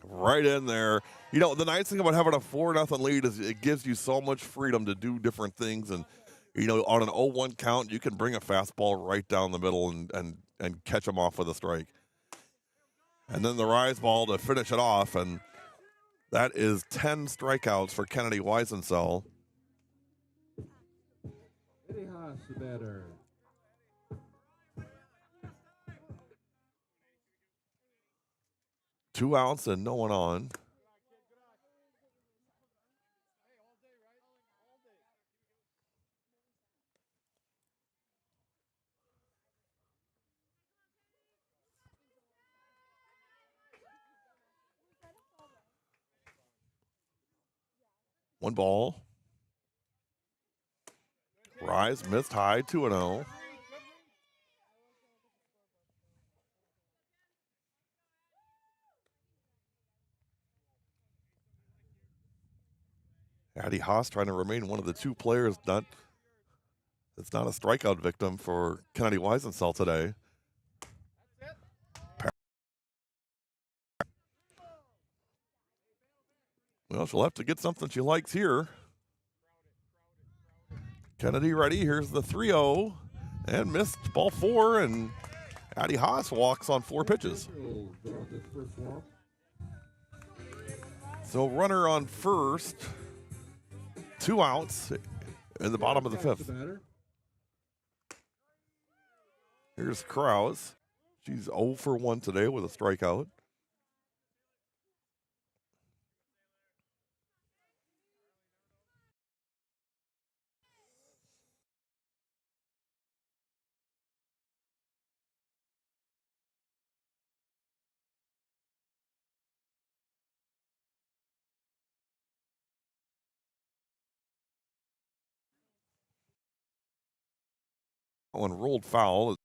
Right in there. You know, the nice thing about having a 4-0 lead is it gives you so much freedom to do different things. And, you know, on an 0-1 count, you can bring a fastball right down the middle and catch them off with a strike. And then the rise ball to finish it off. And that is 10 strikeouts for Kennedy Weisensell. Eddie Haas, the batter. Two outs and no one on. One ball. Rise missed high, 2-0. Addie Haas trying to remain one of the 2 players that's not a strikeout victim for Kennedy Weisensell today. Well, she'll have to get something she likes here. Kennedy ready. Here's the 3-0 and missed ball 4, and Addie Haas walks on 4 pitches. So runner on first, 2 outs in the bottom of the 5th. Here's Krause. She's 0 for 1 today with a strikeout. One rolled foul.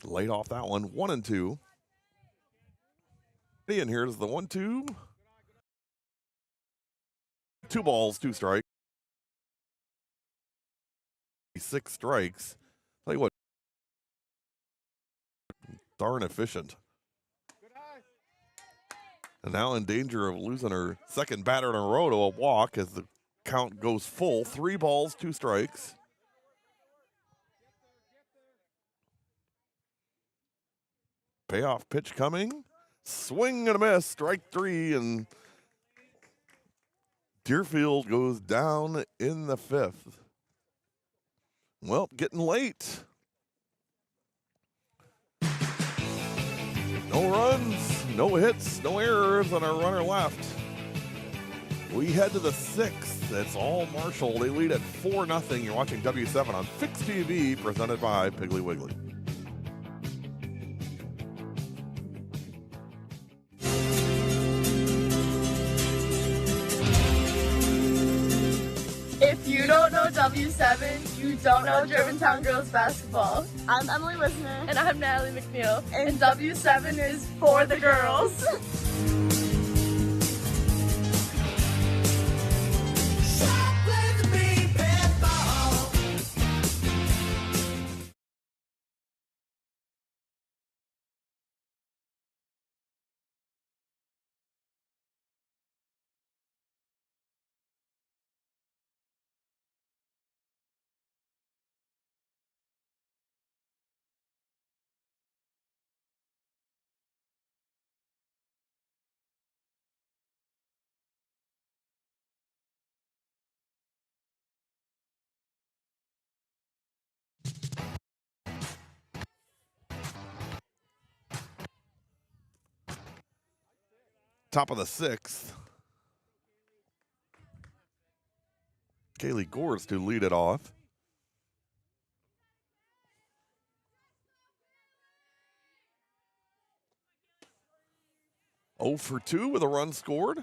Laid off that one. 1-2. And here's the 1-2. 2 balls, 2 strikes. 6 strikes. Tell you what, darn efficient. And now in danger of losing her second batter in a row to a walk as the count goes full. 3 balls, 2 strikes. Payoff pitch coming. Swing and a miss. Strike 3, and Deerfield goes down in the 5th. Well, getting late. No runs, no hits, no errors, and a runner left. We head to the 6th. It's all Marshall. They lead at 4-0. You're watching W7 on Fix TV, presented by Piggly Wiggly. If you don't know W7, you don't know Germantown girls basketball. I'm Emily Wisner. And I'm Natalie McNeil. And W7 is for the girls. Top of the 6th. Kaylee Gores to lead it off. Oh for 2 with a run scored.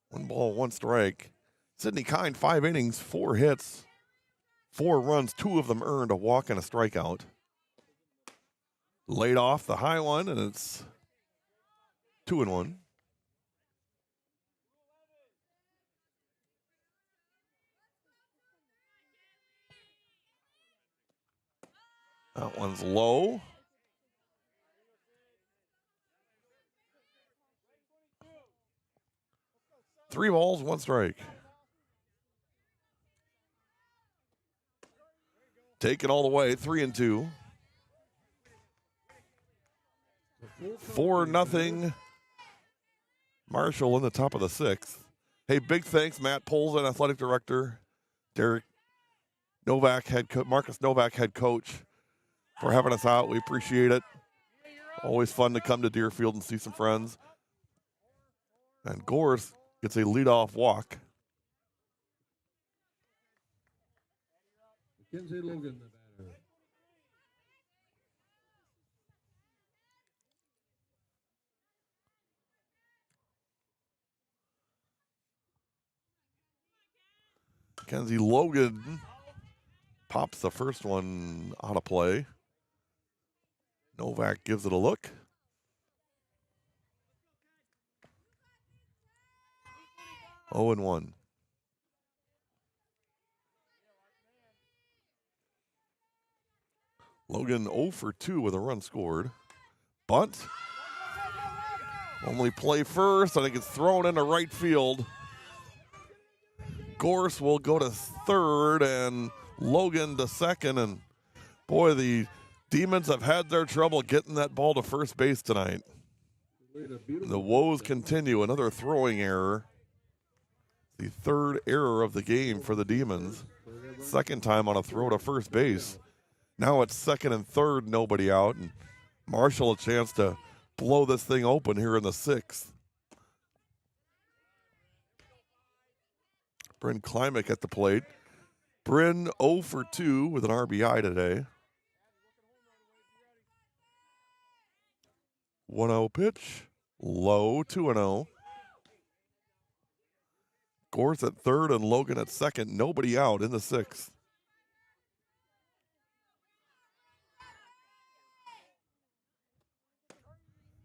1 ball, 1 strike. Sydney Kine, 5 innings, 4 hits, 4 runs, 2 of them earned, a walk and a strikeout. Laid off the high one, and it's 2-1. That one's low. Three balls, 1 strike. Take it all the way, 3-2. 4-0. Marshall in the top of the 6th. Hey, big thanks, Matt Polzin, athletic director, Derek Novak, Marcus Novak, head coach, for having us out. We appreciate it. Always fun to come to Deerfield and see some friends. And Gores gets a leadoff walk. Mackenzie Logan, the batter. Mackenzie Logan pops the first one out of play. Novak gives it a look. Oh and 1. Logan 0 for 2 with a run scored. Bunt. Only play first. I think it's thrown into right field. Gorse will go to third and Logan to second. And boy, the Demons have had their trouble getting that ball to first base tonight. The woes continue. Another throwing error. The third error of the game for the Demons. Second time on a throw to first base. Now it's second and third, nobody out. And Marshall a chance to blow this thing open here in the 6th. Bryn Klimek at the plate. Bryn 0 for 2 with an RBI today. 1-0 pitch. Low, 2-0. Gorse at third and Logan at second. Nobody out in the 6th.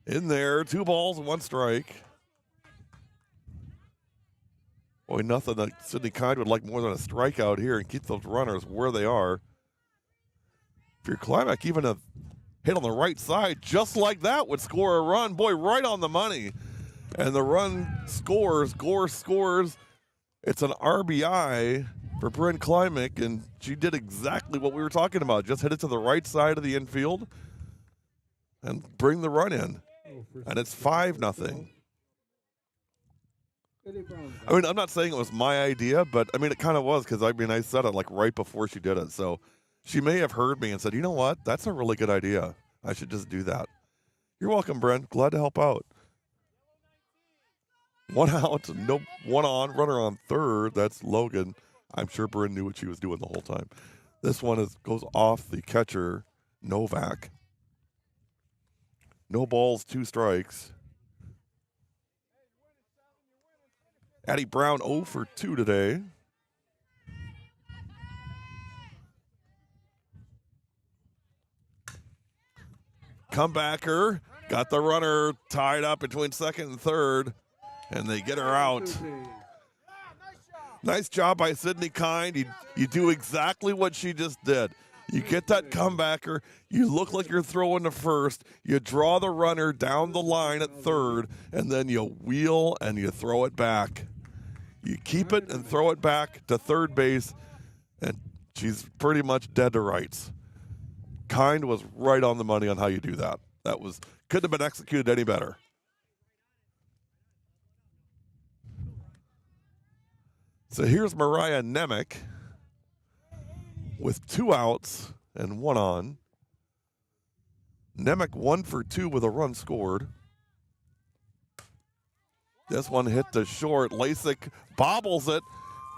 In there, 2 balls, 1 strike. Boy, nothing that Sydney Kine would like more than a strikeout here and keep those runners where they are. If your Climax even a hit on the right side, just like that, would score a run. Boy, right on the money. And the run scores. Gore scores. It's an RBI for Bryn Klimek, and she did exactly what we were talking about. Just hit it to the right side of the infield and bring the run in. And it's 5-0. I mean, I'm not saying it was my idea, but I mean, it kind of was, because I mean, I said it like right before she did it. So she may have heard me and said, you know what? That's a really good idea. I should just do that. You're welcome, Bryn. Glad to help out. 1 out, no one on, runner on third. That's Logan. I'm sure Bryn knew what she was doing the whole time. This one goes off the catcher, Novak. No balls, 2 strikes. Addie Brown 0 for 2 today. Comebacker. Got the runner tied up between second and third, and they get her out. Nice job by Sydney Kind. You do exactly what she just did. You get that comebacker. You look like you're throwing to first. You draw the runner down the line at third, and then you wheel and you throw it back. You keep it and throw it back to third base, and she's pretty much dead to rights. Kind was right on the money on how you do that. That couldn't have been executed any better. So here's Mariah Nemec with 2 outs and 1 on. Nemec 1 for 2 with a run scored. This one hit to short. Lasik bobbles it,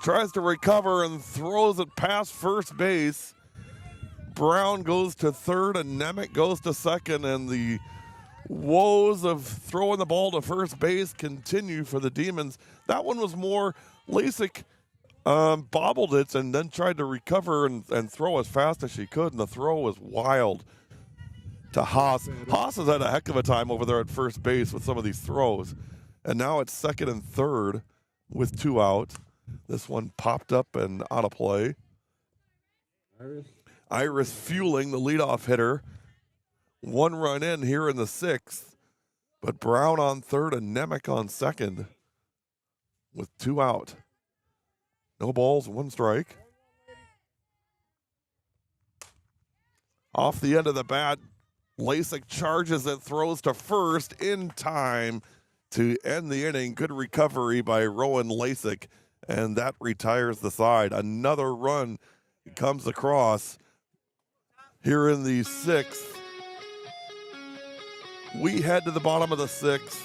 tries to recover and throws it past first base. Brown goes to third and Nemec goes to second, and the woes of throwing the ball to first base continue for the Demons. That one was more Lasik bobbled it and then tried to recover and throw as fast as she could, and the throw was wild to Haas. Haas has had a heck of a time over there at first base with some of these throws. And now it's second and third with 2 out. This one popped up and out of play. Iris Fueling, the leadoff hitter. 1 run in here in the 6th. But Brown on third and Nemec on second with 2 out. No balls, 1 strike. Off the end of the bat, Lasik charges and throws to first in time to end the inning. Good recovery by Rowan Lasik, and that retires the side. Another run comes across here in the 6th. We head to the bottom of the 6th.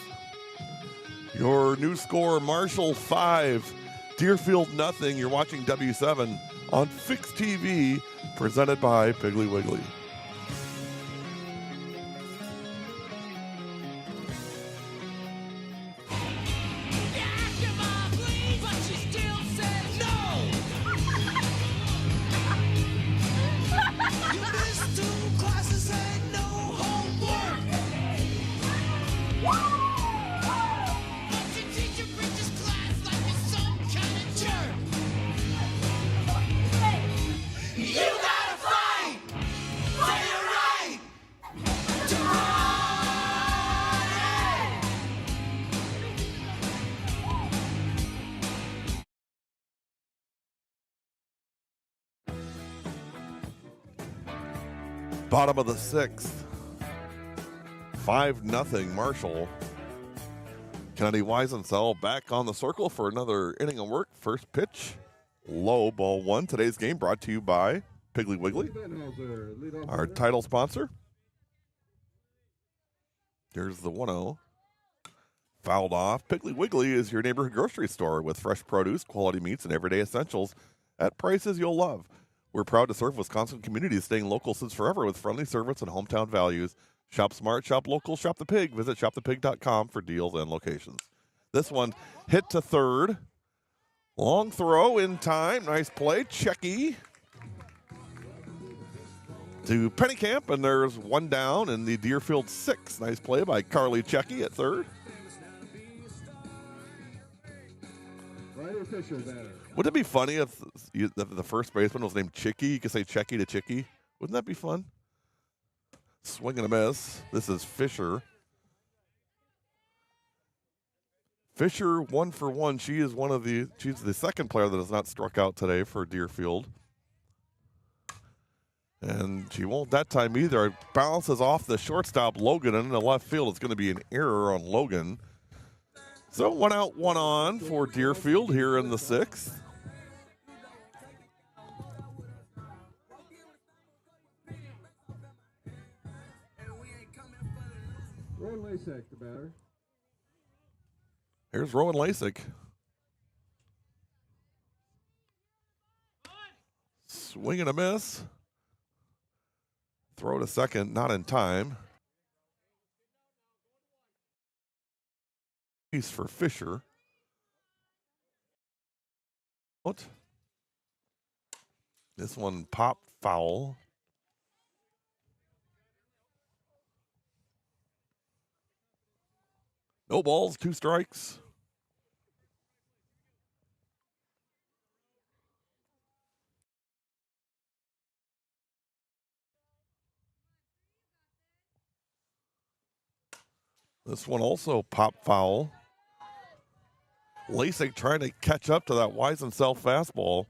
Your new score, Marshall 5, Deerfield 0. You're watching W7 on Fixed TV, presented by Piggly Wiggly. Bottom of the 6th, 5-0 Marshall. Kennedy Weisensell back on the circle for another inning of work. First pitch, low, ball 1. Today's game brought to you by Piggly Wiggly, our title sponsor. Here's the 1-0. Fouled off. Piggly Wiggly is your neighborhood grocery store with fresh produce, quality meats, and everyday essentials at prices you'll love. We're proud to serve Wisconsin communities, staying local since forever with friendly service and hometown values. Shop smart, shop local, shop the pig. Visit shopthepig.com for deals and locations. This one hit to third. Long throw in time. Nice play. Checky to Pennycamp, and there's 1 down in the Deerfield 6. Nice play by Carly Checky at third. Wouldn't it be funny if the first baseman was named Chicky? You could say Checky to Chicky. Wouldn't that be fun? Swing and a miss. This is Fisher. Fisher 1 for 1. She's the second player that has not struck out today for Deerfield. And she won't that time either. It bounces off the shortstop, Logan, and in the left field. It's going to be an error on Logan. So 1 out, 1 on for Deerfield here in the 6th. Rowan Lasek, the batter. Here's Rowan Lasik. Swing and a miss. Throw to second, not in time. Piece for Fisher. Out. This one popped foul. No balls, 2 strikes. This one also popped foul. Lasik trying to catch up to that Weisenfeld fastball.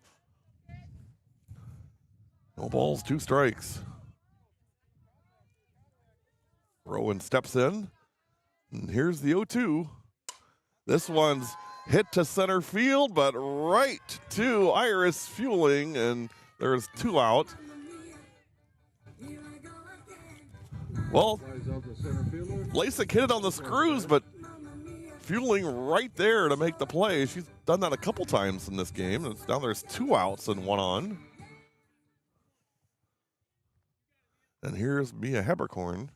No balls, 2 strikes. Rowan steps in. And here's the 0-2. This one's hit to center field, but right to Iris Fueling, and there's 2 out. Well, Lasik hit it on the screws, but Fueling right there to make the play. She's done that a couple times in this game. And now there's 2 outs and 1 on. And here's Mia Heberkorn.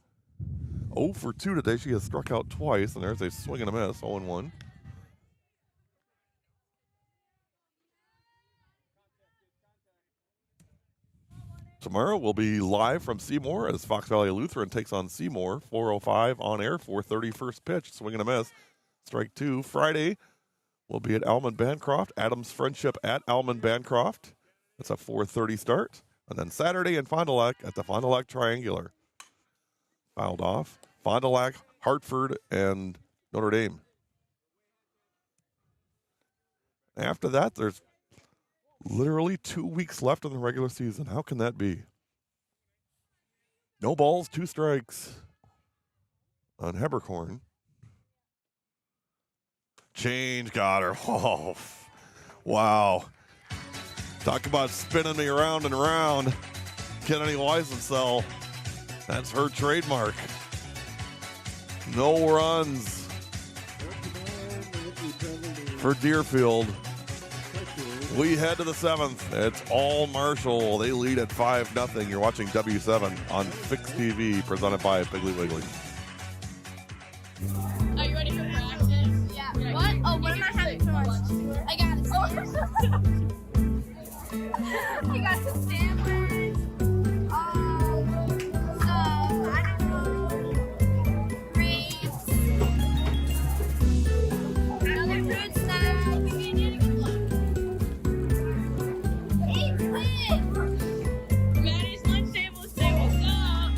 0 for 2 today. She has struck out twice, and there's a swing and a miss, 0-1. Tomorrow we'll be live from Seymour as Fox Valley Lutheran takes on Seymour. 4:05 on air, 4:30 first pitch, swing and a miss, strike 2. Friday we'll be at Almond Bancroft, Adams Friendship at Almond Bancroft. That's a 4:30 start. And then Saturday in Fond du Lac at the Fond du Lac Triangular. Fouled off. Fond du Lac, Hartford, and Notre Dame. After that, there's literally 2 weeks left in the regular season. How can that be? No balls, 2 strikes on Heberkorn. Change got her. Oh, wow. Talk about spinning me around and around. Kennedy Weisenfeld. That's her trademark. No runs for Deerfield. We head to the 7th. It's all Marshall. They lead at 5-0. You're watching W7 on Fix TV, presented by Piggly Wiggly. Are you ready for practice? Yeah. What? Oh, what am I having for lunch? I got it. You got some sandwiches. I don't know. Grapes. Another fruit snack. Maddie's lunch table is saying what's up.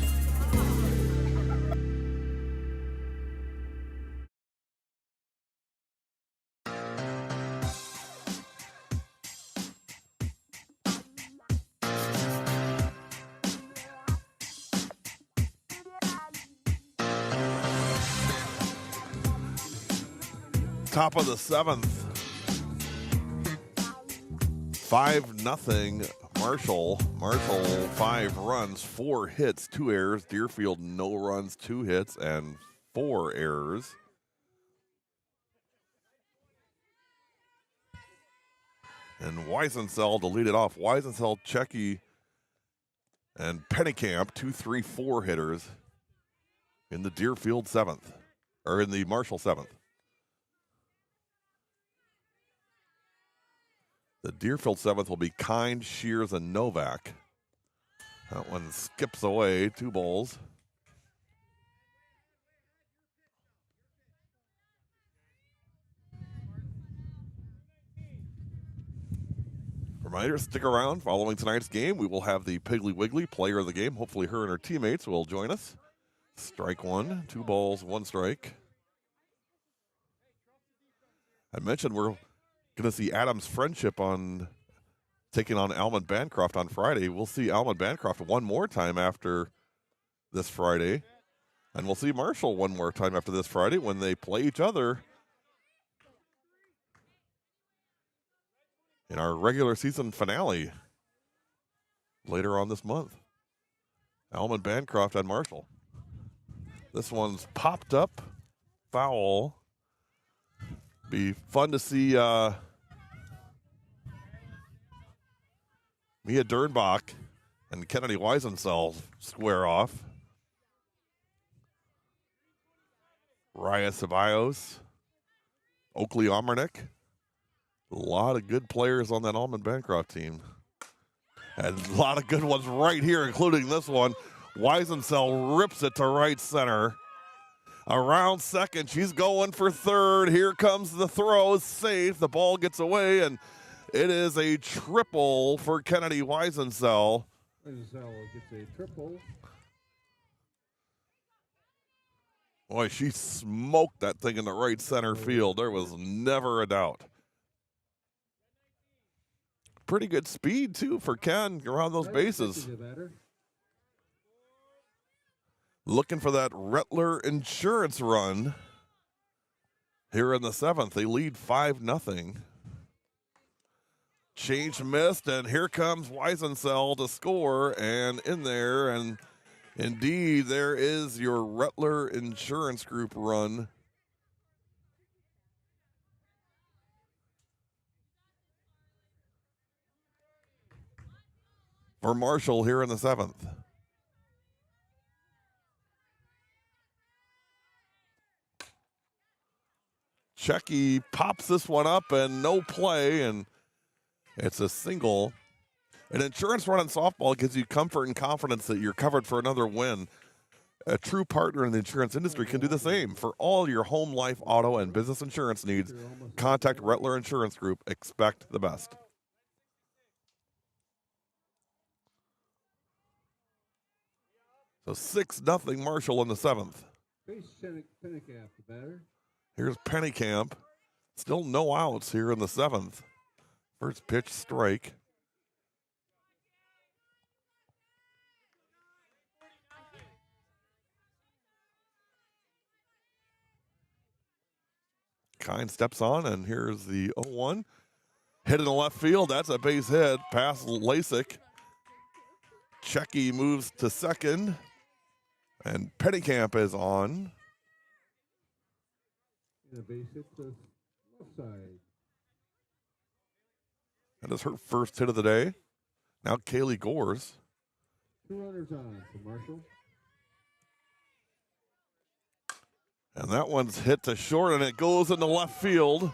Top of the 7th. 5-0 Marshall. Marshall 5 runs, 4 hits, 2 errors. Deerfield no runs, 2 hits, and 4 errors. And Weisenfeld to lead it off. Weisenfeld, Checky, and Pennekamp, 2, 3, 4 hitters in the Deerfield 7th, or in the Marshall 7th. The Deerfield 7th will be Kind, Shears, and Novak. That one skips away, 2 balls. Reminder, stick around. Following tonight's game, we will have the Piggly Wiggly player of the game. Hopefully her and her teammates will join us. Strike one, 2 balls, 1 strike. I mentioned we're going to see Adams Friendship on taking on Almond Bancroft on Friday. We'll see Almond Bancroft one more time after this Friday. And we'll see Marshall one more time after this Friday when they play each other in our regular season finale later on this month. Almond Bancroft and Marshall. This one's popped up, foul. Be fun to see Mia Dernbach and Kennedy Weisensell square off. Raya Ceballos, Oakley Omernick. A lot of good players on that Almond Bancroft team. And a lot of good ones right here, including this one. Weisensell rips it to right center. Around second, she's going for third. Here comes the throw, safe. The ball gets away, and it is a triple for Kennedy Weisensell. Weisensell gets a triple. Boy, she smoked that thing in the right center field. There was never a doubt. Pretty good speed, too, for Ken around those bases. Looking for that Rettler insurance run here in the 7th. They lead 5-0. Change missed, and here comes Weisensell to score, and in there, and indeed, there is your Rettler Insurance Group run. For Marshall here in the 7th. Checky pops this one up and no play, and it's a single. An insurance run in softball gives you comfort and confidence that you're covered for another win. A true partner in the insurance industry can do the same. For all your home, life, auto, and business insurance needs, contact Rettler Insurance Group. Expect the best. So 6-0 Marshall in the 7th. Face Pennicap, the batter. Here's Pennycamp. Still no outs here in the 7th. First pitch, strike. Kine steps on, and here's the 0-1. Hit in the left field. That's a base hit. Past Lasik. Checky moves to second. And Pennycamp is on. And a base hit to left side. That is her first hit of the day. Now Kaylee Gores. 2 runners on for Marshall. And that one's hit to short, and it goes into left field.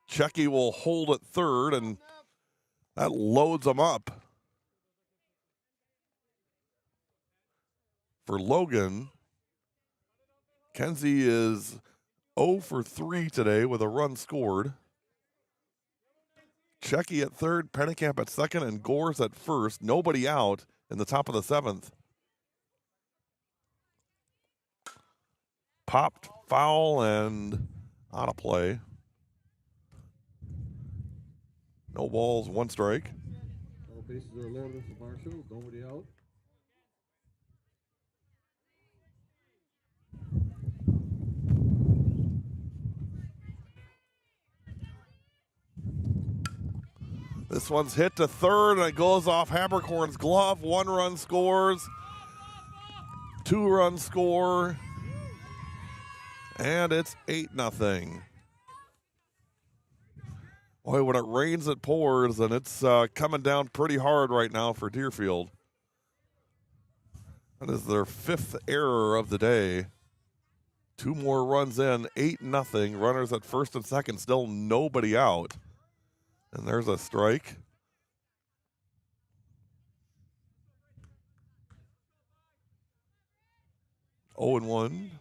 Checky will hold at third, and that loads them up. For Logan, Kenzie is 0 for 3 today with a run scored. Checky at third, Pennicamp at second, and Gores at first. Nobody out in the top of the 7th. Popped, foul, and out of play. No balls, 1 strike. All bases are loaded for Marshall. Nobody out. This one's hit to third, and it goes off Habercorn's glove. 1 run scores. 2 run score. And it's 8-0. Boy, when it rains, it pours, and it's coming down pretty hard right now for Deerfield. That is their 5th error of the day. 2 more runs in, 8-0. Runners at first and second, still nobody out. And there's a strike. Oh and 1.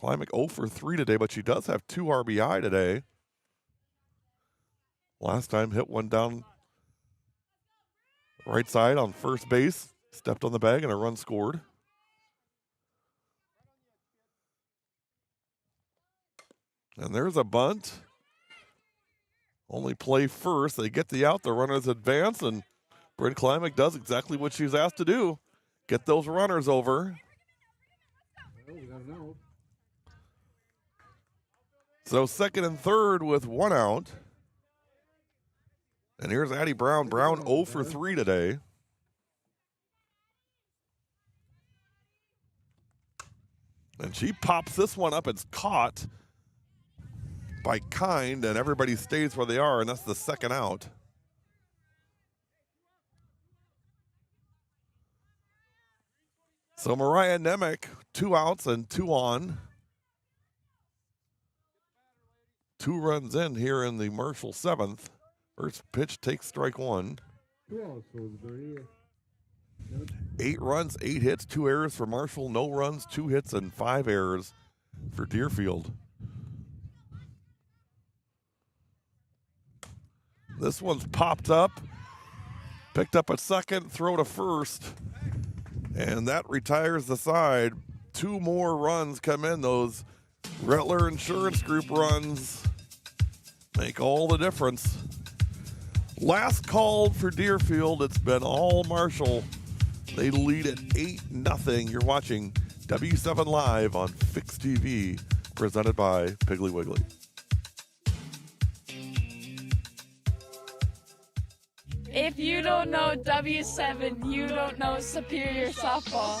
Klimek 0 for 3 today, but she does have 2 RBI today. Last time hit one down right side on first base, stepped on the bag, and a run scored. And there's a bunt. Only play first. They get the out. The runners advance, and Bryn Klimek does exactly what she's asked to do. Get those runners over. So second and third with 1 out. And here's Addie Brown. Brown 0 for 3 today. And she pops this one up. It's caught by Kind, and everybody stays where they are, and that's the second out. So Mariah Nemec, 2 outs and 2 on. 2 runs in here in the Marshall 7th. First pitch takes strike 1. 8 runs, 8 hits, 2 errors for Marshall. No runs, 2 hits, and 5 errors for Deerfield. This one's popped up, picked up at second, throw to first, and that retires the side. 2 more runs come in. Those Rettler Insurance Group runs make all the difference. Last call for Deerfield. It's been all Marshall. They lead at 8-0. You're watching W7 Live on Fix TV, presented by Piggly Wiggly. If you don't know W7, you don't know Superior Softball.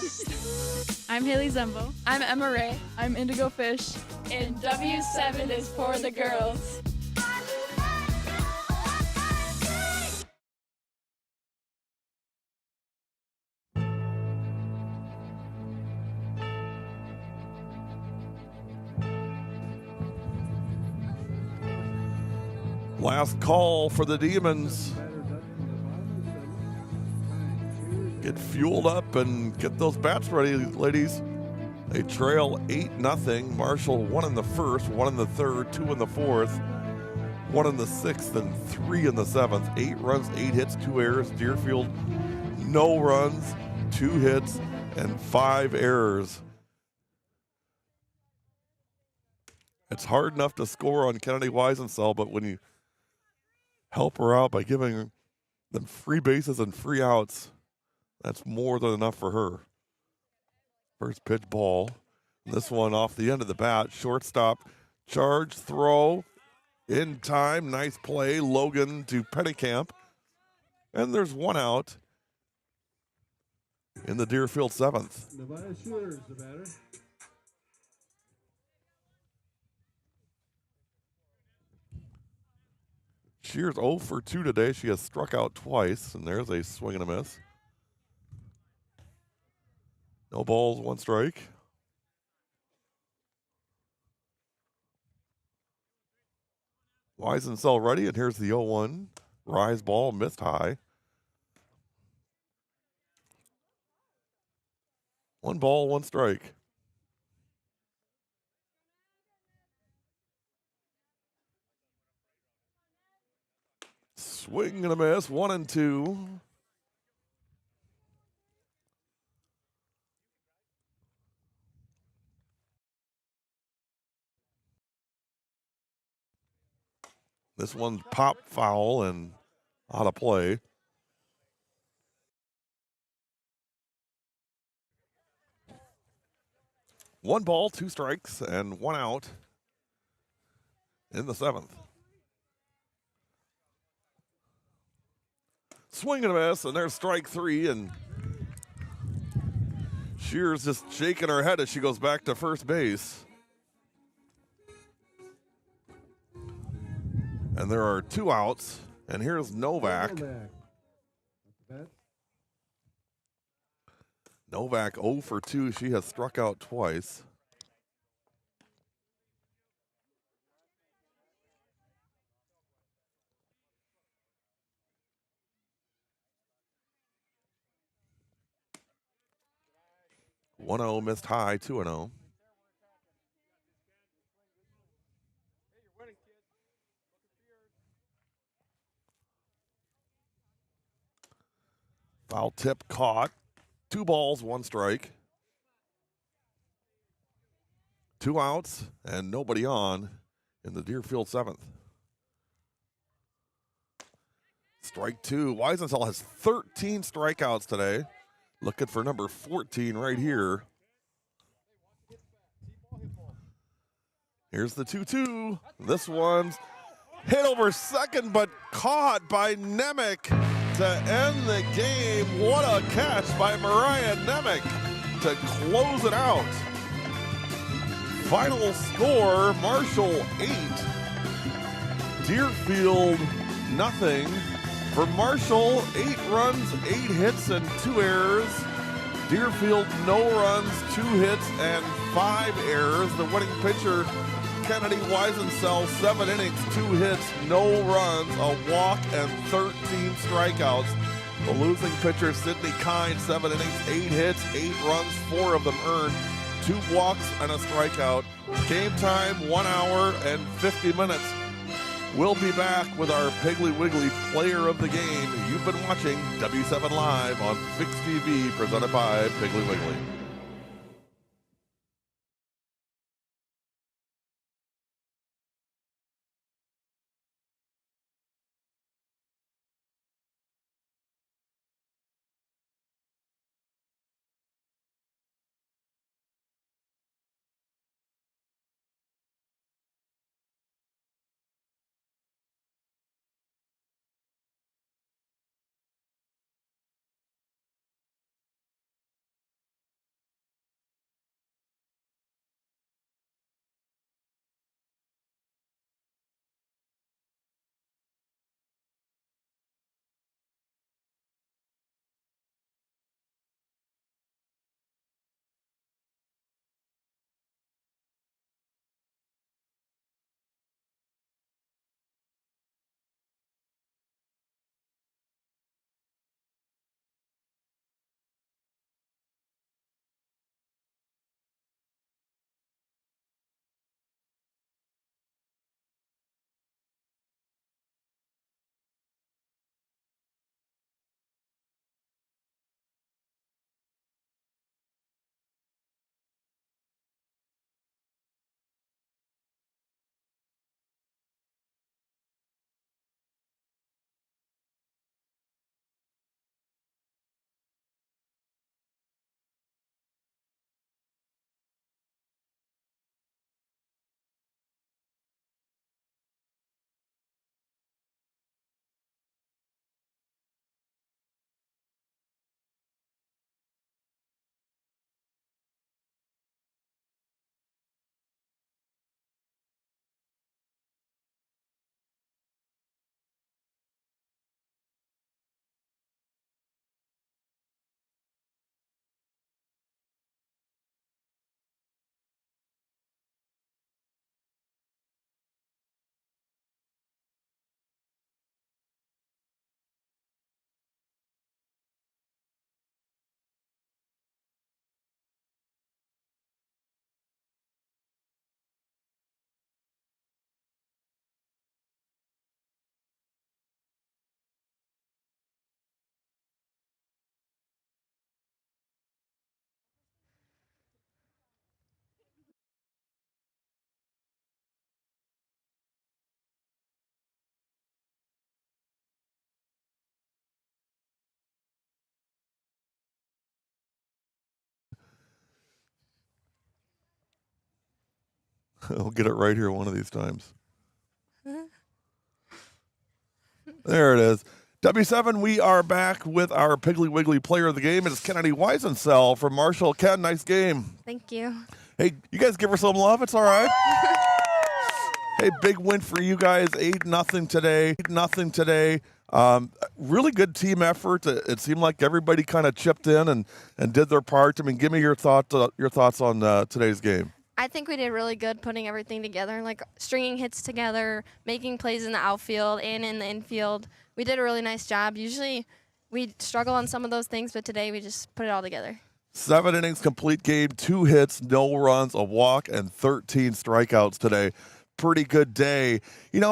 I'm Haley Zembo. I'm Emma Ray, I'm Indigo Fish. and W7 is for the girls. Last call for the Demons. Get fueled up and get those bats ready, ladies. They trail 8-0. Marshall 1 in the first, 1 in the third, 2 in the fourth, 1 in the sixth, and 3 in the seventh. 8 runs, 8 hits, 2 errors. Deerfield, no runs, 2 hits, and 5 errors. It's hard enough to score on Kennedy Weisensell, but when you help her out by giving them free bases and free outs, that's more than enough for her. First pitch ball. This one off the end of the bat. Shortstop, charge, throw, in time. Nice play. Logan to Pennicamp. And there's 1 out in the Deerfield 7th. Nevada Shooter is the batter. Shears 0 for 2 today. She has struck out twice, and there's a swing and a miss. No balls, 1 strike. Weisensell ready, and here's the 0-1. Rise ball, missed high. 1 ball, 1 strike. Swing and a miss, 1 and 2. This one's pop foul and out of play. One ball, 2 strikes, and 1 out in the 7th. Swing and a miss, and there's strike 3, and Shears just shaking her head as she goes back to first base. And there are 2 outs, and here's Novak. Novak 0 for 2. She has struck out twice. One 0 missed high, 2-0. Foul tip caught. 2 balls, 1 strike. 2 outs and nobody on in the Deerfield 7th. Strike 2. Wiesenthal has 13 strikeouts today. Looking for number 14 right here. Here's the 2-2. This one's hit over second, but caught by Nemec to end the game. What a catch by Mariah Nemec to close it out. Final score, Marshall 8, Deerfield nothing. For Marshall, 8 runs, 8 hits, and 2 errors. Deerfield, no runs, 2 hits, and 5 errors. The winning pitcher, Kennedy Wiesenthal, 7 innings, 2 hits, no runs, a walk, and 13 strikeouts. The losing pitcher, Sidney Kine, 7 innings, 8 hits, 8 runs, 4 of them earned, 2 walks, and a strikeout. Game time, 1 hour and 50 minutes. We'll be back with our Piggly Wiggly Player of the Game. You've been watching W7 Live on Fix TV, presented by Piggly Wiggly. I'll get it right here one of these times. There it is. W7, we are back with our Piggly Wiggly Player of the Game. It is Kennedy Wiesenthal from Marshall. Ken, nice game. Thank you. Hey, you guys give her some love. It's all right. Hey, big win for you guys. 8-0 today. 8-0 today. Really good team effort. It seemed like everybody kind of chipped in and did their part. I mean, give me your thoughts on today's game. I think we did really good putting everything together, like stringing hits together, making plays in the outfield and in the infield. We did a really nice job. Usually we struggle on some of those things, but today we just put it all together. 7 innings, complete game, 2 hits, no runs, a walk, and 13 strikeouts today. Pretty good day. You know,